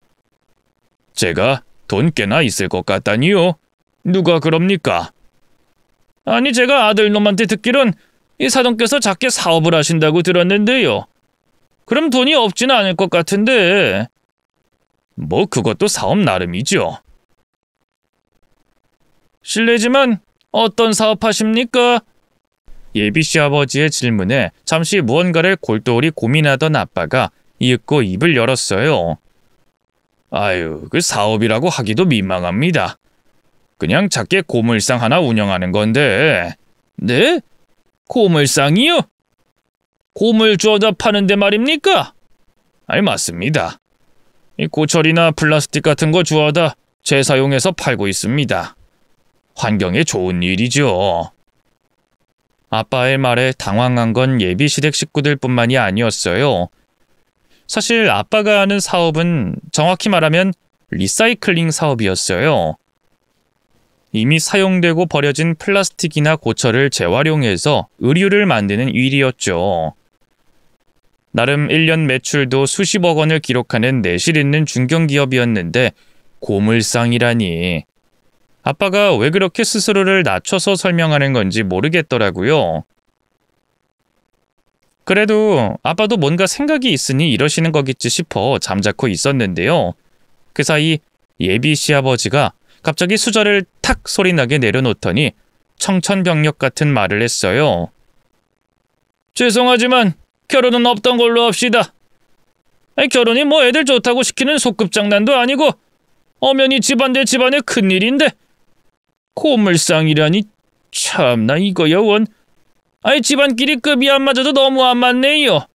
S1: 제가 돈 꽤나 있을 것 같다니요? 누가 그럽니까? 제가 아들놈한테 듣기론 이 사돈께서 작게 사업을 하신다고 들었는데요. 그럼 돈이 없지는 않을 것 같은데. 뭐 그것도 사업 나름이죠. 실례지만 어떤 사업 하십니까? 예비 시아버지의 질문에 잠시 무언가를 골똘히 고민하던 아빠가 이윽고 입을 열었어요. 그 사업이라고 하기도 민망합니다.
S2: 그냥 작게 고물상 하나 운영하는 건데.
S1: 네? 고물상이요? 고물 주워다 파는데 말입니까?
S2: 아니, 맞습니다. 이 고철이나 플라스틱 같은 거 주워다 재사용해서 팔고 있습니다. 환경에 좋은 일이죠.
S1: 아빠의 말에 당황한 건 예비시댁 식구들뿐만이 아니었어요. 사실 아빠가 하는 사업은 정확히 말하면 리사이클링 사업이었어요. 이미 사용되고 버려진 플라스틱이나 고철을 재활용해서 의류를 만드는 일이었죠. 나름 1년 매출도 수십억 원을 기록하는 내실 있는 중견기업이었는데 고물상이라니. 아빠가 왜 그렇게 스스로를 낮춰서 설명하는 건지 모르겠더라고요. 그래도 아빠도 뭔가 생각이 있으니 이러시는 거겠지 싶어 잠자코 있었는데요. 그 사이 예비 시아버지가 갑자기 수저를 탁 소리나게 내려놓더니 청천벽력 같은 말을 했어요. 죄송하지만 결혼은 없던 걸로 합시다. 결혼이 뭐 애들 좋다고 시키는 소꿉장난도 아니고 엄연히 집안 대 집안의 큰일인데 고물상이라니 참나 이거야 원. 집안끼리 급이 안 맞아도 너무 안 맞네요.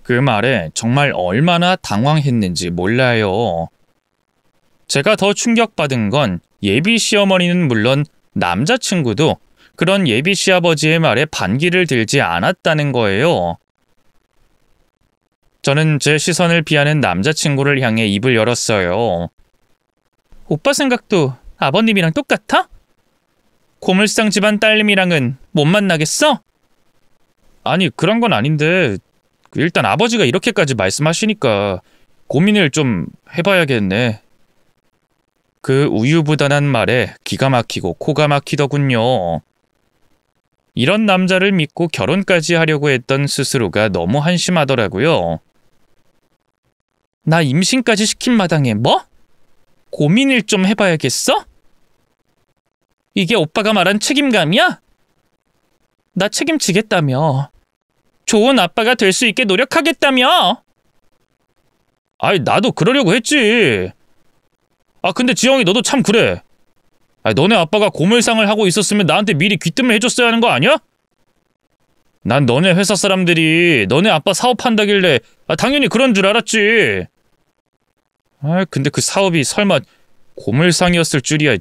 S1: 그 말에 정말 얼마나 당황했는지 몰라요. 제가 더 충격받은 건 예비 시어머니는 물론 남자친구도 그런 예비 시아버지의 말에 반기를 들지 않았다는 거예요. 저는 제 시선을 피하는 남자친구를 향해 입을 열었어요. 오빠 생각도 아버님이랑 똑같아? 고물상 집안 딸님이랑은 못 만나겠어? 아니, 그런 건 아닌데 일단 아버지가 이렇게까지 말씀하시니까 고민을 좀 해봐야겠네. 그 우유부단한 말에 기가 막히고 코가 막히더군요. 이런 남자를 믿고 결혼까지 하려고 했던 스스로가 너무 한심하더라고요. 나 임신까지 시킨 마당에 뭐? 고민을 좀 해봐야겠어? 이게 오빠가 말한 책임감이야? 나 책임지겠다며. 좋은 아빠가 될 수 있게 노력하겠다며. 나도 그러려고 했지. 근데 지영이 너도 참 그래. 너네 아빠가 고물상을 하고 있었으면 나한테 미리 귀뜸을 해줬어야 하는 거 아니야? 난 너네 회사 사람들이 너네 아빠 사업한다길래 당연히 그런 줄 알았지. 근데 그 사업이 설마 고물상이었을 줄이야.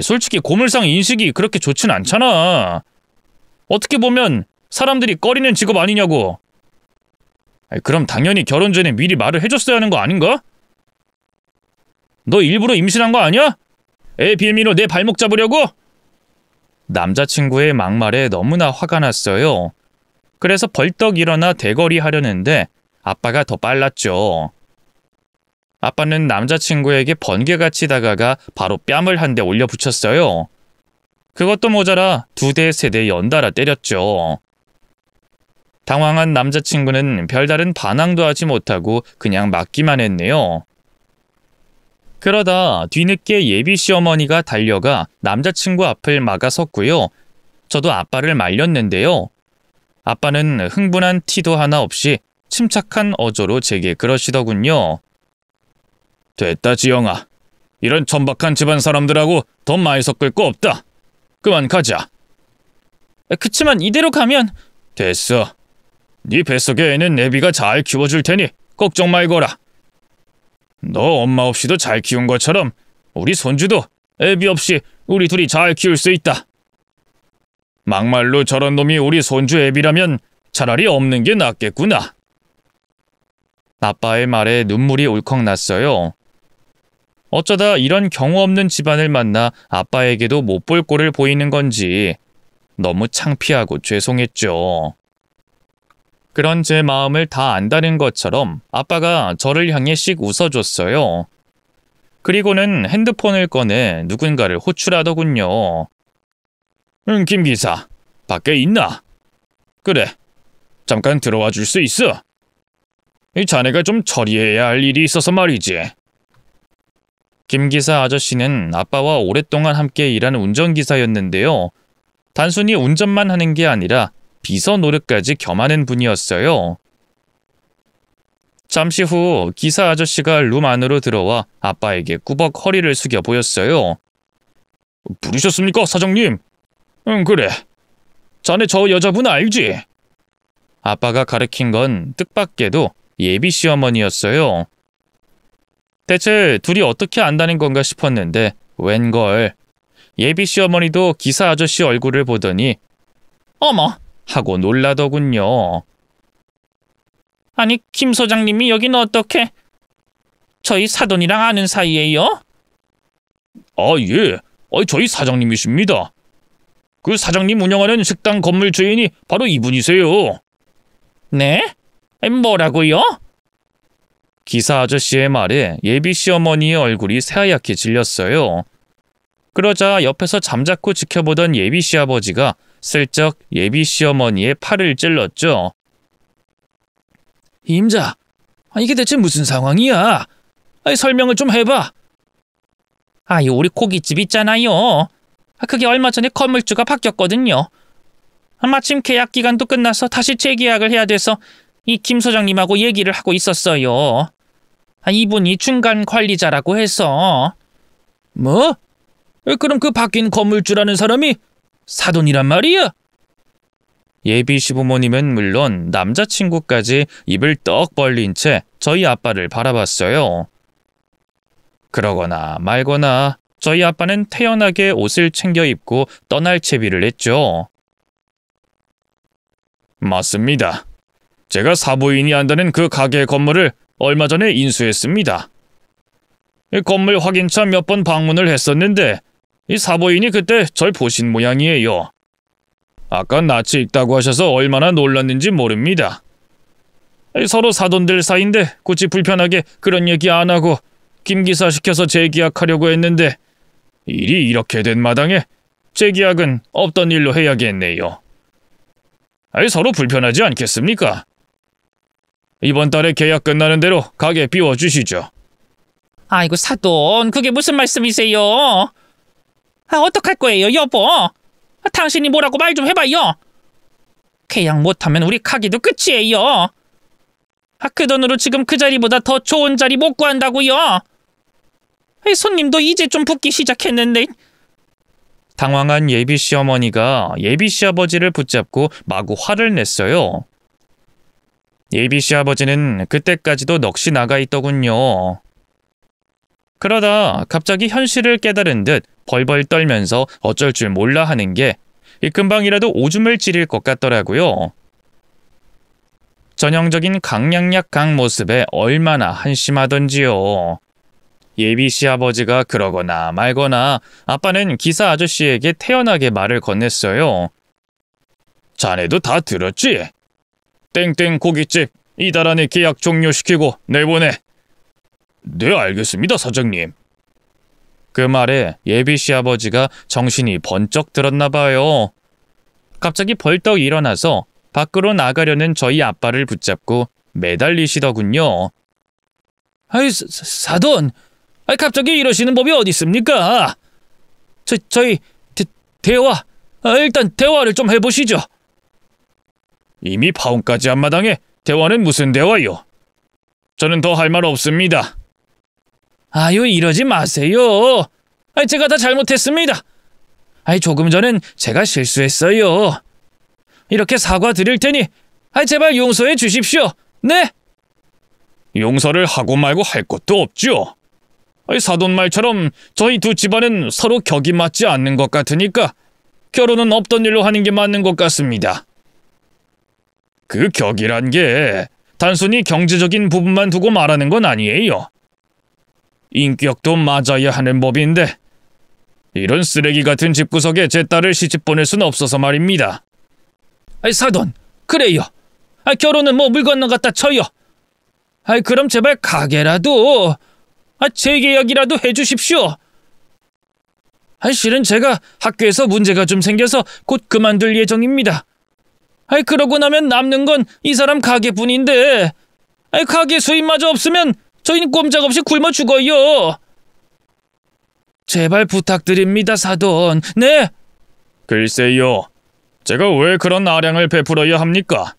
S1: 솔직히 고물상 인식이 그렇게 좋진 않잖아. 어떻게 보면 사람들이 꺼리는 직업 아니냐고. 그럼 당연히 결혼 전에 미리 말을 해줬어야 하는 거 아닌가? 너 일부러 임신한 거 아니야? 애 빌미로 내 발목 잡으려고? 남자친구의 막말에 너무나 화가 났어요. 그래서 벌떡 일어나 대거리 하려는데 아빠가 더 빨랐죠. 아빠는 남자친구에게 번개같이 다가가 바로 뺨을 한 대 올려붙였어요. 그것도 모자라 2대 3대 연달아 때렸죠. 당황한 남자친구는 별다른 반항도 하지 못하고 그냥 맞기만 했네요. 그러다 뒤늦게 예비 시어머니가 달려가 남자친구 앞을 막아섰고요. 저도 아빠를 말렸는데요. 아빠는 흥분한 티도 하나 없이 침착한 어조로 제게 그러시더군요. 됐다 지영아. 이런 천박한 집안 사람들하고 더 많이 섞을 거 없다. 그만 가자. 그치만 이대로 가면... 됐어. 네 뱃속의 애는 애비가 잘 키워줄 테니 걱정 말거라. 너 엄마 없이도 잘 키운 것처럼 우리 손주도 애비 없이 우리 둘이 잘 키울 수 있다. 막말로 저런 놈이 우리 손주 애비라면 차라리 없는 게 낫겠구나. 아빠의 말에 눈물이 울컥 났어요. 어쩌다 이런 경우 없는 집안을 만나 아빠에게도 못 볼 꼴을 보이는 건지 너무 창피하고 죄송했죠. 그런 제 마음을 다 안다는 것처럼 아빠가 저를 향해 씩 웃어줬어요. 그리고는 핸드폰을 꺼내 누군가를 호출하더군요. 김 기사, 밖에 있나? 그래, 잠깐 들어와 줄 수 있어? 이 자네가 좀 처리해야 할 일이 있어서 말이지. 김 기사 아저씨는 아빠와 오랫동안 함께 일한 운전기사였는데요. 단순히 운전만 하는 게 아니라 비서 노릇까지 겸하는 분이었어요.
S2: 잠시 후 기사 아저씨가 룸 안으로 들어와 아빠에게 꾸벅 허리를 숙여 보였어요. 부르셨습니까, 사장님? 응, 그래. 자네 저 여자분 알지? 아빠가 가리킨 건 뜻밖에도 예비 시어머니였어요. 대체 둘이 어떻게 안다는 건가 싶었는데 웬걸 예비 시어머니도 기사 아저씨 얼굴을 보더니 어머 하고 놀라더군요.
S1: 아니, 김 소장님이 여긴 어떻게? 저희 사돈이랑 아는 사이예요?
S2: 아, 예. 저희 사장님이십니다. 그 사장님 운영하는 식당 건물 주인이 바로 이분이세요.
S1: 네? 뭐라고요?
S2: 기사 아저씨의 말에 예비 시어머니의 얼굴이 새하얗게 질렸어요. 그러자 옆에서 잠자코 지켜보던 예비 시아버지가 슬쩍 예비 시어머니의 팔을 찔렀죠.
S1: 임자, 이게 대체 무슨 상황이야? 설명을 좀 해봐. 우리 고깃집 있잖아요. 그게 얼마 전에 건물주가 바뀌었거든요. 마침 계약 기간도 끝나서 다시 재계약을 해야 돼서 이 김 소장님하고 얘기를 하고 있었어요. 이분이 중간 관리자라고 해서. 뭐? 그럼 그 바뀐 건물주라는 사람이 사돈이란 말이야?
S2: 예비 시부모님은 물론 남자친구까지 입을 떡 벌린 채 저희 아빠를 바라봤어요. 그러거나 말거나 저희 아빠는 태연하게 옷을 챙겨 입고 떠날 채비를 했죠. 맞습니다. 제가 사부인이 한다는 그 가게 건물을 얼마 전에 인수했습니다. 건물 확인차 몇 번 방문을 했었는데 이 사부인이 그때 절 보신 모양이에요. 아까 낯이 익다고 하셔서 얼마나 놀랐는지 모릅니다. 서로 사돈들 사이인데 굳이 불편하게 그런 얘기 안 하고 김 기사 시켜서 재계약하려고 했는데 일이 이렇게 된 마당에 재계약은 없던 일로 해야겠네요. 서로 불편하지 않겠습니까? 이번 달에 계약 끝나는 대로 가게 비워주시죠.
S1: 아이고 사돈, 그게 무슨 말씀이세요? 어떡할 거예요, 여보? 당신이 뭐라고 말 좀 해봐요. 계약 못하면 우리 가게도 끝이에요. 그 돈으로 지금 그 자리보다 더 좋은 자리 못 구한다고요. 손님도 이제 좀 붙기 시작했는데.
S2: 당황한 예비 시어머니가 예비 시아버지를 붙잡고 마구 화를 냈어요. 예비 시아버지는 그때까지도 넋이 나가 있더군요. 그러다 갑자기 현실을 깨달은 듯 벌벌 떨면서 어쩔 줄 몰라 하는 게 금방이라도 오줌을 찌릴 것 같더라고요. 전형적인 강량약 강 모습에 얼마나 한심하던지요. 예비 시아버지가 그러거나 말거나 아빠는 기사 아저씨에게 태연하게 말을 건넸어요. 자네도 다 들었지? 땡땡 고깃집 이달 안에 계약 종료시키고 내보내. 네, 알겠습니다, 사장님. 그 말에 예비 시아버지가 정신이 번쩍 들었나 봐요. 갑자기 벌떡 일어나서 밖으로 나가려는 저희 아빠를 붙잡고 매달리시더군요.
S1: 사돈, 갑자기 이러시는 법이 어디 있습니까? 저희 대화, 일단 대화를 좀 해보시죠.
S2: 이미 파혼까지 한 마당에 대화는 무슨 대화요? 저는 더 할 말 없습니다.
S1: 이러지 마세요. 제가 다 잘못했습니다. 조금 전엔 제가 실수했어요. 이렇게 사과드릴 테니 제발 용서해 주십시오. 네?
S2: 용서를 하고 말고 할 것도 없죠. 사돈 말처럼 저희 두 집안은 서로 격이 맞지 않는 것 같으니까 결혼은 없던 일로 하는 게 맞는 것 같습니다. 그 격이란 게 단순히 경제적인 부분만 두고 말하는 건 아니에요. 인격도 맞아야 하는 법인데 이런 쓰레기 같은 집구석에 제 딸을 시집 보낼 수는 없어서 말입니다.
S1: 사돈, 그래요. 결혼은 뭐 물 건너 갖다 쳐요. 그럼 제발 가게라도 재계약이라도 해주십시오. 실은 제가 학교에서 문제가 좀 생겨서 곧 그만둘 예정입니다. 그러고 나면 남는 건 이 사람 가게뿐인데 가게 수입마저 없으면 저희는 꼼짝없이 굶어 죽어요. 제발 부탁드립니다, 사돈. 네?
S2: 글쎄요. 제가 왜 그런 아량을 베풀어야 합니까?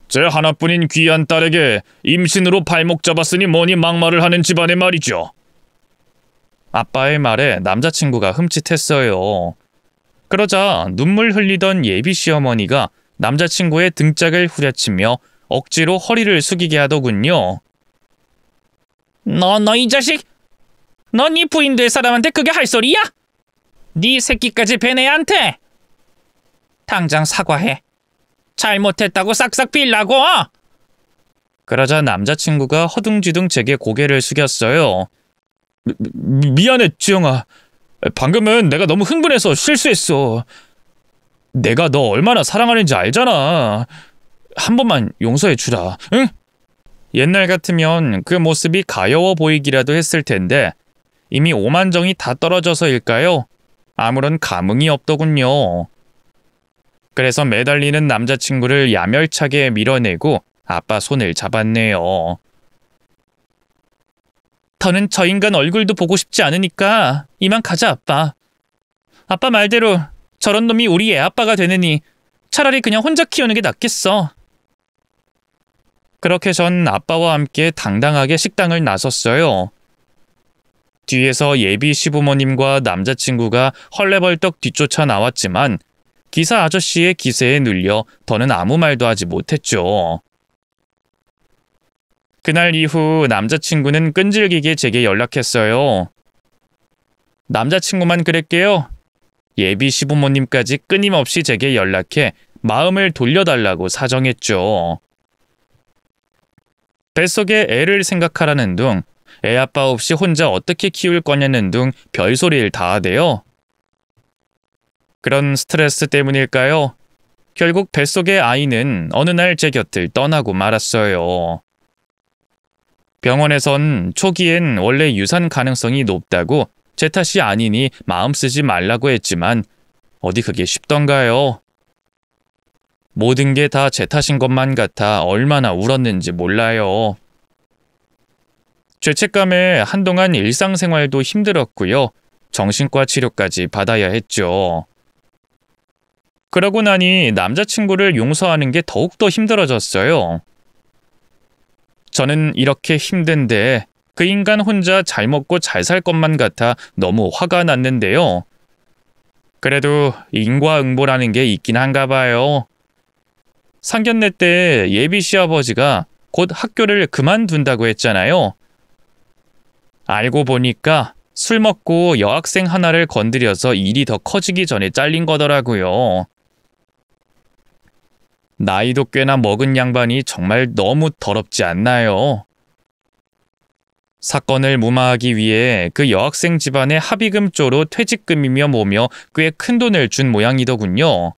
S2: 제 하나뿐인 귀한 딸에게 임신으로 발목 잡았으니 뭐니 막말을 하는 집안에 말이죠.
S1: 아빠의 말에 남자친구가 흠칫했어요. 그러자 눈물 흘리던 예비 시어머니가 남자친구의 등짝을 후려치며 억지로 허리를 숙이게 하더군요. 너 이 자식! 너 네 부인 될 사람한테 그게 할 소리야? 네 새끼까지 벤 애한테! 당장 사과해. 잘못했다고 싹싹 빌라고! 그러자 남자친구가 허둥지둥 제게 고개를 숙였어요.
S2: 미안해, 지영아. 방금은 내가 너무 흥분해서 실수했어. 내가 너 얼마나 사랑하는지 알잖아. 한 번만 용서해 주라, 응?
S1: 옛날 같으면 그 모습이 가여워 보이기라도 했을 텐데 이미 오만정이 다 떨어져서일까요? 아무런 감흥이 없더군요. 그래서 매달리는 남자친구를 야멸차게 밀어내고 아빠 손을 잡았네요. 더는 저 인간 얼굴도 보고 싶지 않으니까 이만 가자, 아빠. 아빠 말대로 저런 놈이 우리 애 아빠가 되느니 차라리 그냥 혼자 키우는 게 낫겠어. 그렇게 전 아빠와 함께 당당하게 식당을 나섰어요. 뒤에서 예비 시부모님과 남자친구가 헐레벌떡 뒤쫓아 나왔지만 기사 아저씨의 기세에 눌려 더는 아무 말도 하지 못했죠. 그날 이후 남자친구는 끈질기게 제게 연락했어요. 남자친구만 그랬게요. 예비 시부모님까지 끊임없이 제게 연락해 마음을 돌려달라고 사정했죠. 뱃속에 애를 생각하라는 둥, 애 아빠 없이 혼자 어떻게 키울 거냐는 둥 별소리를 다 하대요. 그런 스트레스 때문일까요? 결국 뱃속의 아이는 어느 날 제 곁을 떠나고 말았어요. 병원에선 초기엔 원래 유산 가능성이 높다고 제 탓이 아니니 마음 쓰지 말라고 했지만 어디 그게 쉽던가요? 모든 게 다 제 탓인 것만 같아 얼마나 울었는지 몰라요. 죄책감에 한동안 일상생활도 힘들었고요. 정신과 치료까지 받아야 했죠. 그러고 나니 남자친구를 용서하는 게 더욱더 힘들어졌어요. 저는 이렇게 힘든데 그 인간 혼자 잘 먹고 잘 살 것만 같아 너무 화가 났는데요. 그래도 인과응보라는 게 있긴 한가 봐요. 상견례 때 예비 시아버지가 곧 학교를 그만둔다고 했잖아요. 알고 보니까 술 먹고 여학생 하나를 건드려서 일이 더 커지기 전에 잘린 거더라고요. 나이도 꽤나 먹은 양반이 정말 너무 더럽지 않나요? 사건을 무마하기 위해 그 여학생 집안에 합의금 쪼로 퇴직금이며 뭐며 꽤 큰 돈을 준 모양이더군요.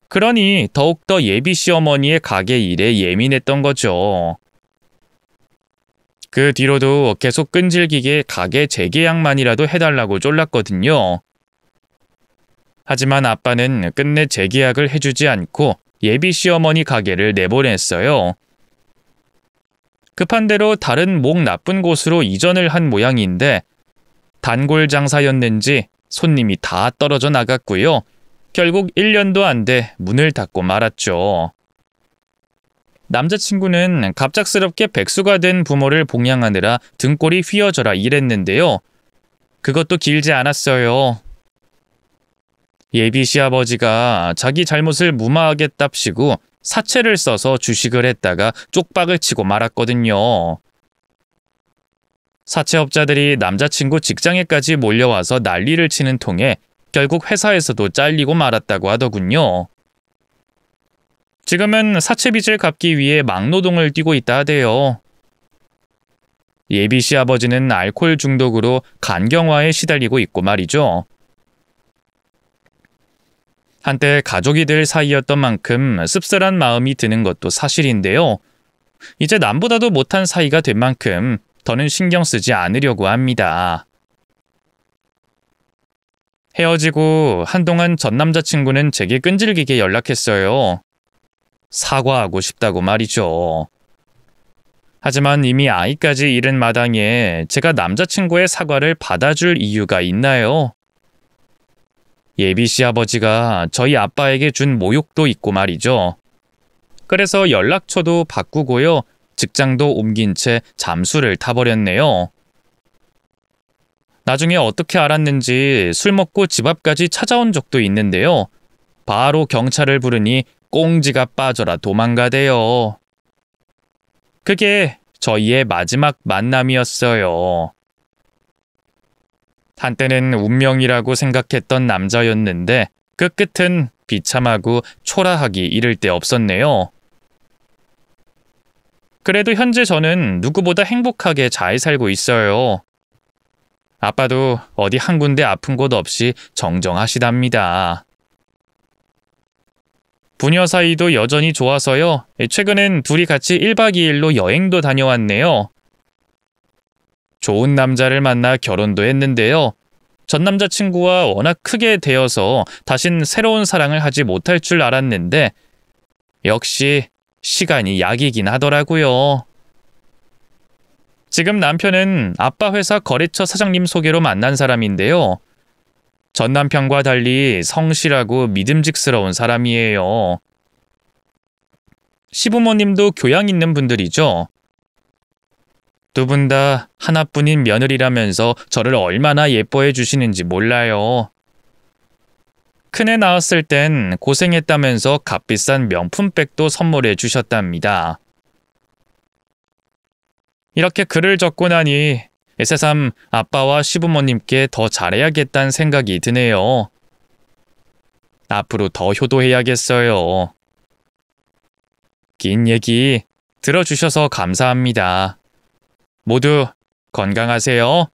S1: 그러니 더욱더 예비 시어머니의 가게 일에 예민했던 거죠. 그 뒤로도 계속 끈질기게 가게 재계약만이라도 해달라고 쫄랐거든요. 하지만 아빠는 끝내 재계약을 해주지 않고 예비 시어머니 가게를 내보냈어요. 급한 대로 다른 목 나쁜 곳으로 이전을 한 모양인데 단골 장사였는지 손님이 다 떨어져 나갔고요. 결국 1년도 안 돼 문을 닫고 말았죠. 남자친구는 갑작스럽게 백수가 된 부모를 봉양하느라 등골이 휘어져라 일했는데요. 그것도 길지 않았어요. 예비 시아버지가 자기 잘못을 무마하겠답시고 사채를 써서 주식을 했다가 쪽박을 치고 말았거든요. 사채업자들이 남자친구 직장에까지 몰려와서 난리를 치는 통에 결국 회사에서도 잘리고 말았다고 하더군요. 지금은 사채빚을 갚기 위해 막노동을 뛰고 있다 하대요. 예비 시아버지는 알코올 중독으로 간경화에 시달리고 있고 말이죠. 한때 가족이 될 사이였던 만큼 씁쓸한 마음이 드는 것도 사실인데요. 이제 남보다도 못한 사이가 된 만큼 더는 신경 쓰지 않으려고 합니다. 헤어지고 한동안 전 남자친구는 제게 끈질기게 연락했어요. 사과하고 싶다고 말이죠. 하지만 이미 아이까지 잃은 마당에 제가 남자친구의 사과를 받아줄 이유가 있나요? 예비 시아버지가 저희 아빠에게 준 모욕도 있고 말이죠. 그래서 연락처도 바꾸고요. 직장도 옮긴 채 잠수를 타버렸네요. 나중에 어떻게 알았는지 술 먹고 집 앞까지 찾아온 적도 있는데요. 바로 경찰을 부르니 꽁지가 빠져라 도망가대요. 그게 저희의 마지막 만남이었어요. 한때는 운명이라고 생각했던 남자였는데 그 끝은 비참하고 초라하기 이를 데 없었네요. 그래도 현재 저는 누구보다 행복하게 잘 살고 있어요. 아빠도 어디 한 군데 아픈 곳 없이 정정하시답니다. 부녀 사이도 여전히 좋아서요. 최근엔 둘이 같이 1박 2일로 여행도 다녀왔네요. 좋은 남자를 만나 결혼도 했는데요. 전 남자친구와 워낙 크게 되어서 다신 새로운 사랑을 하지 못할 줄 알았는데 역시 시간이 약이긴 하더라고요. 지금 남편은 아빠 회사 거래처 사장님 소개로 만난 사람인데요. 전 남편과 달리 성실하고 믿음직스러운 사람이에요. 시부모님도 교양 있는 분들이죠. 두 분 다 하나뿐인 며느리라면서 저를 얼마나 예뻐해 주시는지 몰라요. 큰애 낳았을 땐 고생했다면서 값비싼 명품백도 선물해 주셨답니다. 이렇게 글을 적고 나니 새삼 아빠와 시부모님께 더 잘해야겠다는 생각이 드네요. 앞으로 더 효도해야겠어요. 긴 얘기 들어주셔서 감사합니다. 모두 건강하세요.